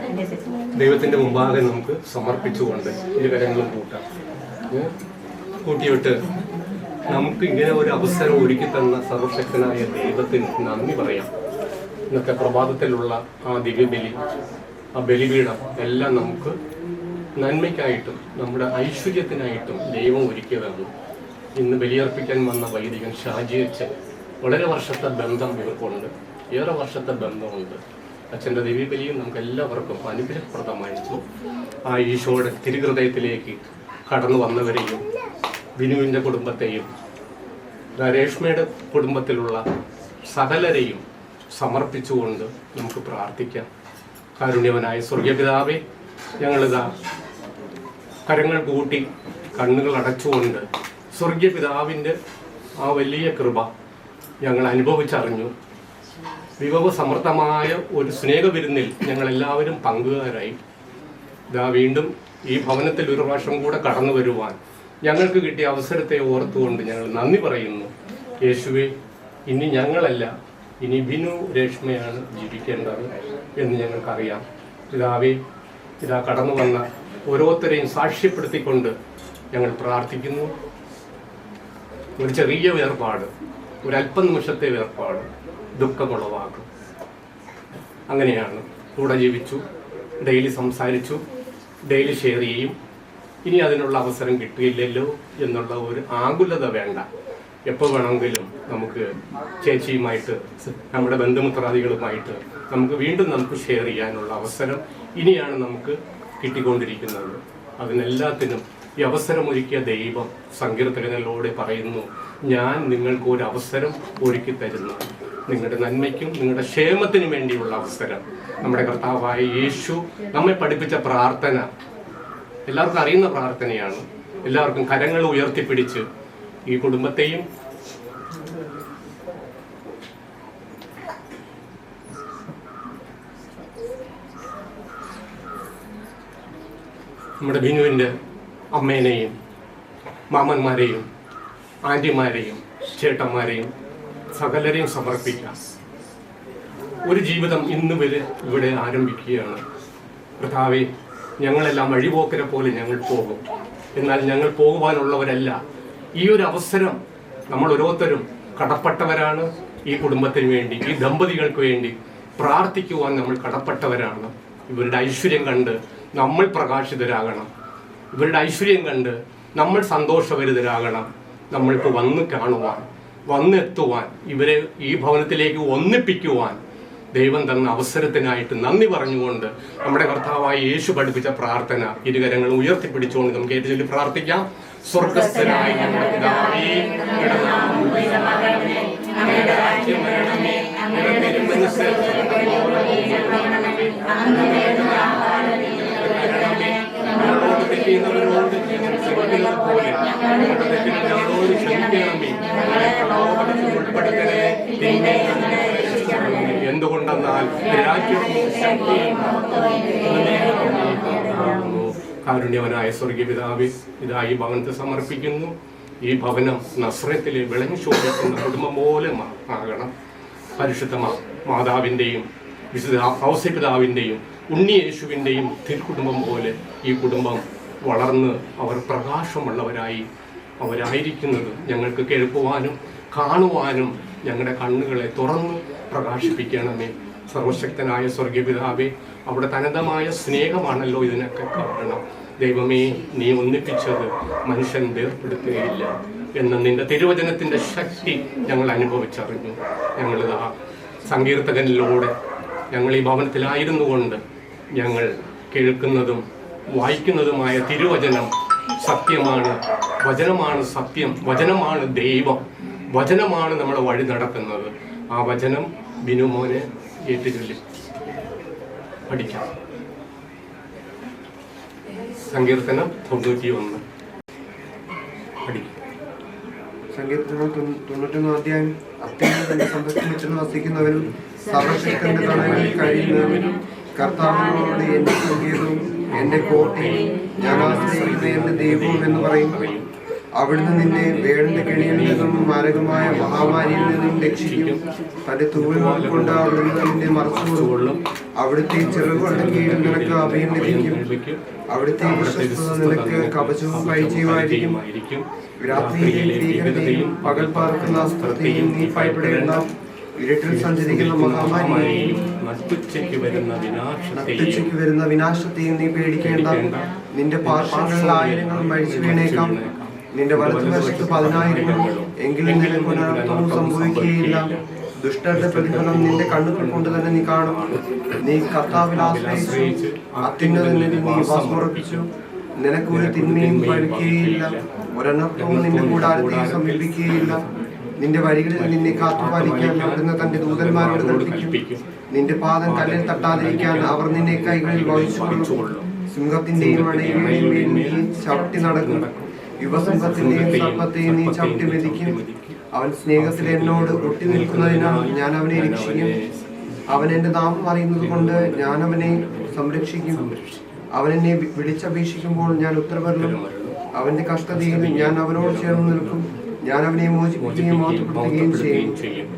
Speaker 12: ദൈവത്തിൻ്റെ മുമ്പാകെ നമുക്ക് സമർപ്പിച്ചുകൊണ്ട് ഇരുകരങ്ങളും കൂട്ടാം. കൂട്ടിയിട്ട് നമുക്ക് ഇങ്ങനെ ഒരു അവസരം ഒരുക്കി തന്ന സർവശക്തനായ ദൈവത്തിന് നന്ദി പറയാം. ഇന്നത്തെ പ്രഭാതത്തിലുള്ള ആ ദിവ്യബലി, ആ ബലിപീഠം എല്ലാം നമുക്ക് നന്മയ്ക്കായിട്ടും നമ്മുടെ ഐശ്വര്യത്തിനായിട്ടും ദൈവം ഒരുക്കിയതാണ്. ഇന്ന് ബലിയർപ്പിക്കാൻ വന്ന വൈദികൻ ഷാജിയച്ചൻ വളരെ വർഷത്തെ ബന്ധം ഇവർക്കുണ്ട്, ഏറെ വർഷത്തെ ബന്ധമുണ്ട്. അച്ഛൻ്റെ ദിവ്യബലിയും നമുക്ക് എല്ലാവർക്കും അനുഗ്രഹപ്രദമായിരുന്നു. ആ ഈശോയുടെ തിരുഹൃദയത്തിലേക്ക് കടന്നു വന്നവരെയും ബിനുവിൻ്റെ കുടുംബത്തെയും രേഷ്മയുടെ കുടുംബത്തിലുള്ള സകലരെയും സമർപ്പിച്ചുകൊണ്ട് നമുക്ക് പ്രാർത്ഥിക്കാം. കാരുണ്യവനായ സ്വർഗപിതാവേ, ഞങ്ങളിതാ കരങ്ങൾ കൂട്ടി കണ്ണുകൾ അടച്ചുകൊണ്ട് സ്വർഗപിതാവിൻ്റെ ആ വലിയ കൃപ ഞങ്ങൾ അനുഭവിച്ചറിഞ്ഞു. വിഭവസമൃദ്ധമായ ഒരു സ്നേഹവിരുന്നിൽ ഞങ്ങളെല്ലാവരും പങ്കുകാരായി. ഇതാ വീണ്ടും ഈ ഭവനത്തിൽ ഒരു പ്രാവശ്യം കൂടെ കടന്നു വരുവാൻ ഞങ്ങൾക്ക് കിട്ടിയ അവസരത്തെ ഓർത്തുകൊണ്ട് ഞങ്ങൾ നന്ദി പറയുന്നു. യേശുവേ, ഇനി ഞങ്ങളല്ല, ഇനി ബിനു രേഷ്മയാണ് ജീവിക്കേണ്ടത് എന്ന് ഞങ്ങൾക്കറിയാം. പിതാവേ, ഇതാ കടന്നു വന്ന ഓരോരുത്തരെയും സാക്ഷ്യപ്പെടുത്തിക്കൊണ്ട് ഞങ്ങൾ പ്രാർത്ഥിക്കുന്നു. ഒരു ചെറിയ വേർപാട്, ഒരല്പനിമിഷത്തെ വേർപാട് ദുഃഖമുളവാക്കും. അങ്ങനെയാണ് കൂടെ ജീവിച്ചു, ഡെയിലി സംസാരിച്ചു, ഡെയിലി ഷെയർ ചെയ്യും. ഇനി അതിനുള്ള അവസരം കിട്ടിയില്ലല്ലോ എന്നുള്ള ഒരു ആകുലത വേണ്ട. എപ്പോൾ വേണമെങ്കിലും നമുക്ക് ചേച്ചിയുമായിട്ട്, നമ്മുടെ ബന്ധുമിത്രാദികളുമായിട്ട് നമുക്ക് ഷെയർ ചെയ്യാനുള്ള അവസരം ഇനിയാണ് നമുക്ക് കിട്ടിക്കൊണ്ടിരിക്കുന്നത്. അതിനെല്ലാത്തിനും ഈ അവസരമൊരുക്കിയ ദൈവം സങ്കീർത്തനങ്ങളിലൂടെ പറയുന്നു, ഞാൻ നിങ്ങൾക്ക് ഒരു അവസരം ഒരുക്കി തരുന്നു, നിങ്ങളുടെ നന്മയ്ക്കും നിങ്ങളുടെ ക്ഷേമത്തിനും വേണ്ടിയുള്ള അവസരം. നമ്മുടെ കർത്താവായ യേശു നമ്മെ പഠിപ്പിച്ച പ്രാർത്ഥന എല്ലാവർക്കും അറിയുന്ന പ്രാർത്ഥനയാണ്. എല്ലാവർക്കും കരങ്ങൾ ഉയർത്തിപ്പിടിച്ച് ഈ കുടുംബത്തെയും നമ്മുടെ ബിനുവിൻ്റെ അമ്മേനെയും മാമന്മാരെയും ആൻറ്റിമാരെയും ചേട്ടന്മാരെയും സകലരെയും സമർപ്പിക്കാം. ഒരു ജീവിതം ഇന്ന് വരെ ഇവിടെ ആരംഭിക്കുകയാണ്. കർത്താവേ, ഞങ്ങളെല്ലാം വഴിപോക്കരെ പോലെ ഞങ്ങൾ പോകും. എന്നാൽ ഞങ്ങൾ പോകുവാനുള്ളവരല്ല. ഈ ഒരു അവസരം നമ്മൾ ഓരോരുത്തരും കടപ്പെട്ടവരാണ്. ഈ കുടുംബത്തിന് വേണ്ടി, ഈ ദമ്പതികൾക്ക് വേണ്ടി പ്രാർത്ഥിക്കുവാൻ നമ്മൾ കടപ്പെട്ടവരാണ്. ഇവരുടെ ഐശ്വര്യം കണ്ട് നമ്മൾ പ്രകാശിതരാകണം. ഇവരുടെ ഐശ്വര്യം കണ്ട് നമ്മൾ സന്തോഷഭരിതരാകണം. നമ്മൾക്ക് വന്ന് കാണുവാൻ, വന്നെത്തുവാൻ, ഇവരെ ഈ ഭവനത്തിലേക്ക് ഒന്നിപ്പിക്കുവാൻ ദൈവം തന്ന അവസരത്തിനായിട്ട് നന്ദി പറഞ്ഞുകൊണ്ട് നമ്മുടെ കർത്താവായ യേശു പഠിപ്പിച്ച പ്രാർത്ഥന ഇരുകരങ്ങൾ ഉയർത്തിപ്പിടിച്ചുകൊണ്ട് നമുക്ക് ഏറ്റവും പ്രാർത്ഥിക്കാം. സ്വർഗ്ഗസ്ഥനായ ഞങ്ങളുടെ പിതാവേ, അങ്ങയുടെ നാമം പൂജിതമാകണമേ, അങ്ങയുടെ രാജ്യം വരണമേ, അങ്ങയുടെ തിരുമനസ്സ് സ്വർഗ്ഗത്തിലെ പോലെ ഭൂമിയിലും ആകണമേ. കരുണയാകണമേ. ഞങ്ങളോട് തെറ്റിയുന്നവരോട് ഞങ്ങൾ ക്ഷമിക്കുന്നത് പോലെ ഞങ്ങളുടെ തെറ്റിന് ഞങ്ങളോട് ക്ഷമിക്കണമേ. ഞങ്ങളെ പ്രലോഭനത്തിൽ ഉൾപ്പെടുത്തണമേ. തിന്മയിൽ നിന്ന് രക്ഷിക്കണമേ. എന്തുകൊണ്ടെന്നാൽ രാജ്യവും ശക്തിയും കാരുണ്യവനായ സ്വർഗീയ പിതാവേ, ഇതാ ഈ ഭവനത്തെ സമർപ്പിക്കുന്നു. ഈ ഭവനം നസ്രത്തിലെ വിളഞ്ഞു ശോഭിക്കുന്ന കുടുംബം പോലെ ആകണം. പരിശുദ്ധ മാതാവിൻ്റെയും വിശുദ്ധ ഔസ്യപിതാവിൻ്റെയും ഉണ്ണിയേശുവിൻ്റെയും തിരുക്കുടുംബം പോലെ ഈ കുടുംബം വളർന്ന് അവർ പ്രകാശമുള്ളവരായി അവരായിരിക്കുന്നത് ഞങ്ങൾക്ക് കേൾക്കുവാനും കാണുവാനും ഞങ്ങളുടെ കണ്ണുകളെ തുറന്ന് പ്രകാശിപ്പിക്കണമേ. സർവശക്തനായ സ്വർഗീയ പിതാവേ, അവിടെ തനതമായ സ്നേഹമാണല്ലോ ഇതിനൊക്കെ കാരണം. ദൈവമേ, നീ ഒന്നിപ്പിച്ചത് മനുഷ്യൻ വേർപ്പെടുത്തുകയില്ല എന്ന നിന്റെ തിരുവചനത്തിൻ്റെ ശക്തി ഞങ്ങൾ അനുഭവിച്ചറിഞ്ഞു. ഞങ്ങളിതാ സങ്കീർത്തകനിലൂടെ ഞങ്ങൾ ഈ ഭവനത്തിലായിരുന്നു കൊണ്ട് ഞങ്ങൾ കേൾക്കുന്നതും വായിക്കുന്നതുമായ തിരുവചനം സത്യമാണ്. വചനമാണ് സത്യം, വചനമാണ് ദൈവം, വചനമാണ് നമ്മളെ വഴി നടത്തുന്നത്. ആ വചനം ബിനുമോനെ ഏറ്റുചൊല്ലി പഠിക്കാം. സങ്കീർത്തനം 91 പഠിക്കും.
Speaker 7: സങ്കീർത്തനം 91 അധ്യായം. അത്യന്തം തന്റെ സംരക്ഷണത്തിൽ വസിക്കുന്നവനും സർവശക്തന്റെ തണലിൽ കഴിയുന്നവനും കർത്താവിനോട് എന്റെ സംഗീതവും എന്റെ കോട്ടയും ഞാൻ ആശ്രയിക്കുന്ന എന്റെ ദൈവവും എന്ന് പറയും. അവിടുന്ന് നിന്നെ വേടന്റെ കെണിയിൽ നിന്നും മാരകമായ മഹാമാരിയിൽ നിന്നും രക്ഷിക്കും. തന്റെ തൂവലുകൾ കൊണ്ട് അവിടുന്ന് നിന്നെ മറച്ചുകൊള്ളും. അവിടുത്തെ ചിറകുകളുടെ കീഴിൽ നിനക്ക് അഭയം ലഭിക്കും. അവിടുത്തെ വിശ്വസ്തത നിനക്ക് കവചവും പരിചയമായിരിക്കും. രാത്രിയിലെ ഭീകരതയും പകൽ പാർക്കുന്ന അസ്ത്രത്തെയും നീ ഭയപ്പെടേണ്ട. ഇരുട്ടിൽ സഞ്ചരിക്കുന്ന മഹാമാരിയെയും നട്ടുച്ചയ്ക്ക് വരുന്ന വിനാശത്തെയും നീ പേടിക്കേണ്ട. നിന്റെ പാർശ്വങ്ങളിൽ 1000 മരിച്ചു വീണേക്കാം, നിന്റെ വലതുവശത്ത് 10,000 എങ്കിലും നിനക്ക് ഒരർത്ഥവും സംഭവിക്കുകയില്ല. ദുഷ്ടരുടെ പ്രതിഫലം നിന്റെ കണ്ണുകൾ കൊണ്ട് തന്നെ നീ കാണും. നീ കർത്താവിൽ ആശ്രയിച്ചു, അത്യുന്നതനിൽ നീ വാസമുറപ്പിച്ചു. നിനക്ക് ഒരു തിന്മയും ഭവിക്കുകയില്ല, ഒരനർത്ഥവും നിന്റെ കൂടാരത്തെ സമീപിക്കുകയില്ല. നിന്റെ വഴികളിൽ നിന്നെ കാത്തുപാലിക്കാൻ അവിടുന്ന് തന്റെ ദൂതന്മാരോട് കൽപ്പിക്കും. നിന്റെ പാദം കല്ലിൽ തട്ടാതിരിക്കാൻ അവർ നിന്നെ കൈകളിൽ വഹിച്ചുകൊള്ളും. സിംഹത്തിന്റെയും അണയുടെയും മേൽ നീ ചവിട്ടി നടക്കും. യുവസിംഹത്തിന്റെയും സർപ്പത്തെയും നീ ചവിട്ടി മെതിക്കും. അവൻ സ്നേഹത്തിൽ എന്നോട് ഒട്ടി നിൽക്കുന്നതിനാൽ ഞാൻ അവനെ രക്ഷിക്കും. അവൻ എന്റെ നാമം അറിയുന്നത് കൊണ്ട് ഞാൻ അവനെ സംരക്ഷിക്കും. അവൻ എന്നെ വിളിച്ചപേക്ഷിക്കുമ്പോൾ ഞാൻ ഉത്തരവരുളും. അവന്റെ കഷ്ടതയിൽ ഞാൻ അവനോട് ചേർന്ന് നിൽക്കും. ഞാൻ അവനെ മോചിപ്പിക്കുകയും മാറ്റപ്പെടുത്തുകയും ചെയ്യും.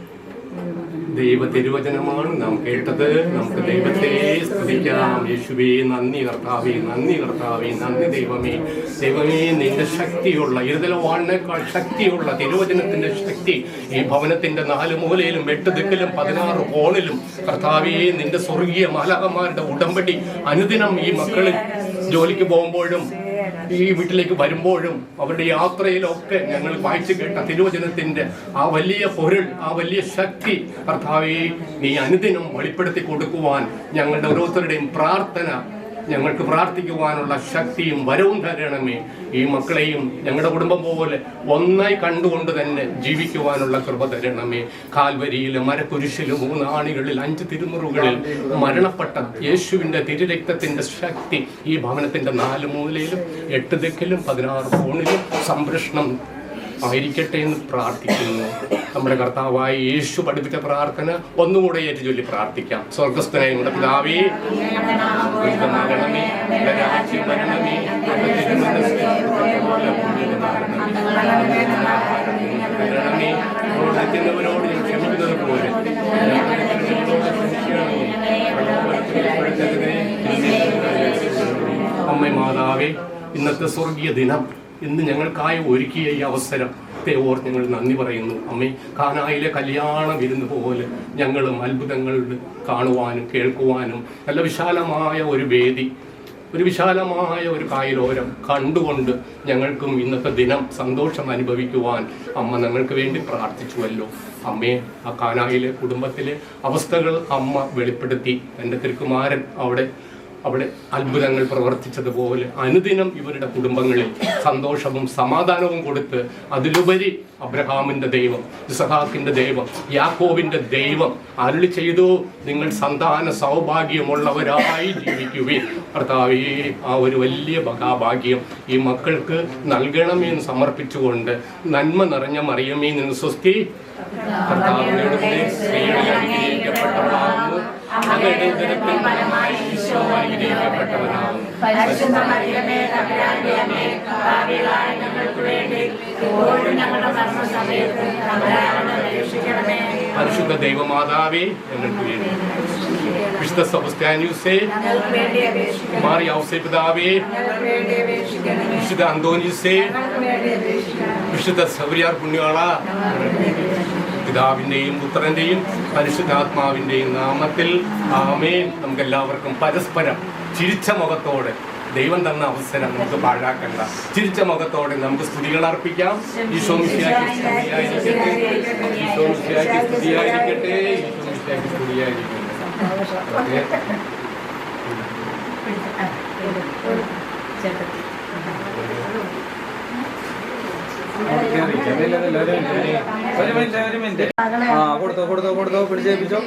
Speaker 12: ദൈവ തിരുവചനമാണ് നാം കേട്ടത്. നമുക്ക് ദൈവത്തെ സ്തുതിക്കാം. യേശുവേ നന്ദി കർത്താവേ, നന്ദി കർത്താവേ, നന്ദി ദൈവമേ. ദൈവമേ, നിന്റെ ശക്തിയുള്ള ഇരുതലവാളിനേക്കാൾ ശക്തിയുള്ള തിരുവചനത്തിന്റെ ശക്തി ഈ ഭവനത്തിന്റെ 4 മൂലയിലും 8 ദിക്കിലും 16 കോണിലും കർത്താവേ, നിന്റെ സ്വർഗീയ മാലാഖമാരുടെ ഉടമ്പടി അനുദിനം ഈ മക്കളിൽ ജോലിക്ക് പോകുമ്പോഴും ഈ വീട്ടിലേക്ക് വരുമ്പോഴും അവരുടെ യാത്രയിലൊക്കെ ഞങ്ങൾ വായിച്ചു കേട്ട തിരുവചനത്തിന്റെ ആ വലിയ പൊരുൾ, ആ വലിയ ശക്തി കർത്താവേ, നീ അനുദിനം വെളിപ്പെടുത്തി കൊടുക്കുവാൻ ഞങ്ങളുടെ ഓരോരുത്തരുടെയും പ്രാർത്ഥന, ഞങ്ങൾക്ക് പ്രാർത്ഥിക്കുവാനുള്ള ശക്തിയും വരവും തരണമേ. ഈ മക്കളെയും ഞങ്ങളുടെ കുടുംബം പോലെ ഒന്നായി കണ്ടുകൊണ്ട് തന്നെ ജീവിക്കുവാനുള്ള കൃപ തരണമേ. കാൽവരിയിലെ മരക്കുരിശിലും 3 ആണികളിൽ 5 തിരുമുറുകളിൽ മരണപ്പെട്ട യേശുവിന്റെ തിരുരക്തത്തിന്റെ ശക്തി ഈ ഭവനത്തിന്റെ 4 മൂലയിലും 8 ദിക്കിലും 16 കോണിലും സംരക്ഷണം ആയിരിക്കട്ടെ എന്ന് പ്രാർത്ഥിക്കുന്നു. നമ്മുടെ കർത്താവായ യേശു പഠിപ്പിച്ച പ്രാർത്ഥന ഒന്നുകൂടെ ഏറ്റുചൊല്ലി പ്രാർത്ഥിക്കാം. സ്വർഗസ്ഥനായ നമ്മുടെ പിതാവേ, ഉന്നതമാകണമേ, നിന്റെ രാജ്യം വരണമേ, ോട് ക്ഷമിക്കുന്നത് പോലെ അമ്മ മാതാവേ, ഇന്നത്തെ സ്വർഗീയ ദിനം, ഇന്ന് ഞങ്ങൾക്കായി ഒരുക്കിയ ഈ അവസരത്തെ ഓർത്ത് ഞങ്ങൾ നന്ദി പറയുന്നു. അമ്മേ, കാനായിലെ കല്യാണ വിരുന്ന് പോലെ ഞങ്ങളും അത്ഭുതങ്ങൾ കാണുവാനും കേൾക്കുവാനും നല്ല വിശാലമായ ഒരു വേദി, ഒരു വിശാലമായ ഒരു കായലോരം കണ്ടുകൊണ്ട് ഞങ്ങൾക്കും ഇന്നത്തെ ദിനം സന്തോഷം അനുഭവിക്കുവാൻ അമ്മ ഞങ്ങൾക്ക് വേണ്ടി പ്രാർത്ഥിച്ചുവല്ലോ. അമ്മയെ, ആ കാനായിലെ കുടുംബത്തിലെ അവസ്ഥകൾ അമ്മ വെളിപ്പെടുത്തി. എൻ്റെ തിരുക്കുമാരൻ അവിടെ അവിടെ അത്ഭുതങ്ങൾ പ്രവർത്തിച്ചതുപോലെ അനുദിനം ഇവരുടെ കുടുംബങ്ങളിൽ സന്തോഷവും സമാധാനവും കൊടുത്ത് അതിലുപരി അബ്രഹാമിൻ്റെ ദൈവം, ഇസഹാക്കിൻ്റെ ദൈവം, യാക്കോബിൻ്റെ ദൈവം അരുളി ചെയ്തു, നിങ്ങൾ സന്താന സൗഭാഗ്യമുള്ളവരായി ജീവിക്കുകയും കർത്താവേ ആ ഒരു വലിയ മഹാഭാഗ്യം ഈ മക്കൾക്ക് നൽകണമെന്ന് സമർപ്പിച്ചുകൊണ്ട് നന്മ നിറഞ്ഞ മറിയമേ നിന്ന് സ്വസ്തി, കർത്താവിനോട് സ്ത്രീകളിൽ അനുഗ്രഹിക്കപ്പെട്ടവളാകുന്നു, അങ്ങയുടെ ഉദരത്തിൻ ഫലമായി ഈശോ അനുഗ്രഹിക്കപ്പെട്ടവനാകുന്നു. പരിശുദ്ധ ദൈവമാതാവേ ഞങ്ങൾക്ക് വേണ്ടി, വിശുദ്ധ സെബസ്ത്യാനൂസേ, മാറി ഔസേപിതാവേ, വിശുദ്ധ അന്തോനീസേ, വിശുദ്ധ സൗരിയാർ പുണ്യാള, പിതാവിൻ്റെയും പുത്രൻ്റെയും പരിശുദ്ധാത്മാവിൻ്റെയും നാമത്തിൽ ആമേൻ. നമുക്കെല്ലാവർക്കും പരസ്പരം ചിരിച്ച മുഖത്തോടെ, ദൈവം തന്ന അവസരം നമുക്ക് പാഴാക്കണ്ട, ചിരിച്ച മുഖത്തോടെ നമുക്ക് സ്തുതികൾ അർപ്പിക്കാം. ഈശോ മിശിഹായ്ക്ക് സ്തുതിയായിരിക്കട്ടെ, ഈശോ മിശിഹായ്ക്ക് സ്തുതിയായിരിക്കട്ടെ, ഈശോ മിശിഹായ്ക്ക് സ്തുതിയായിരിക്കട്ടെ.
Speaker 6: കൊടുത്തോ പിടിച്ചേൽപ്പിച്ചോ.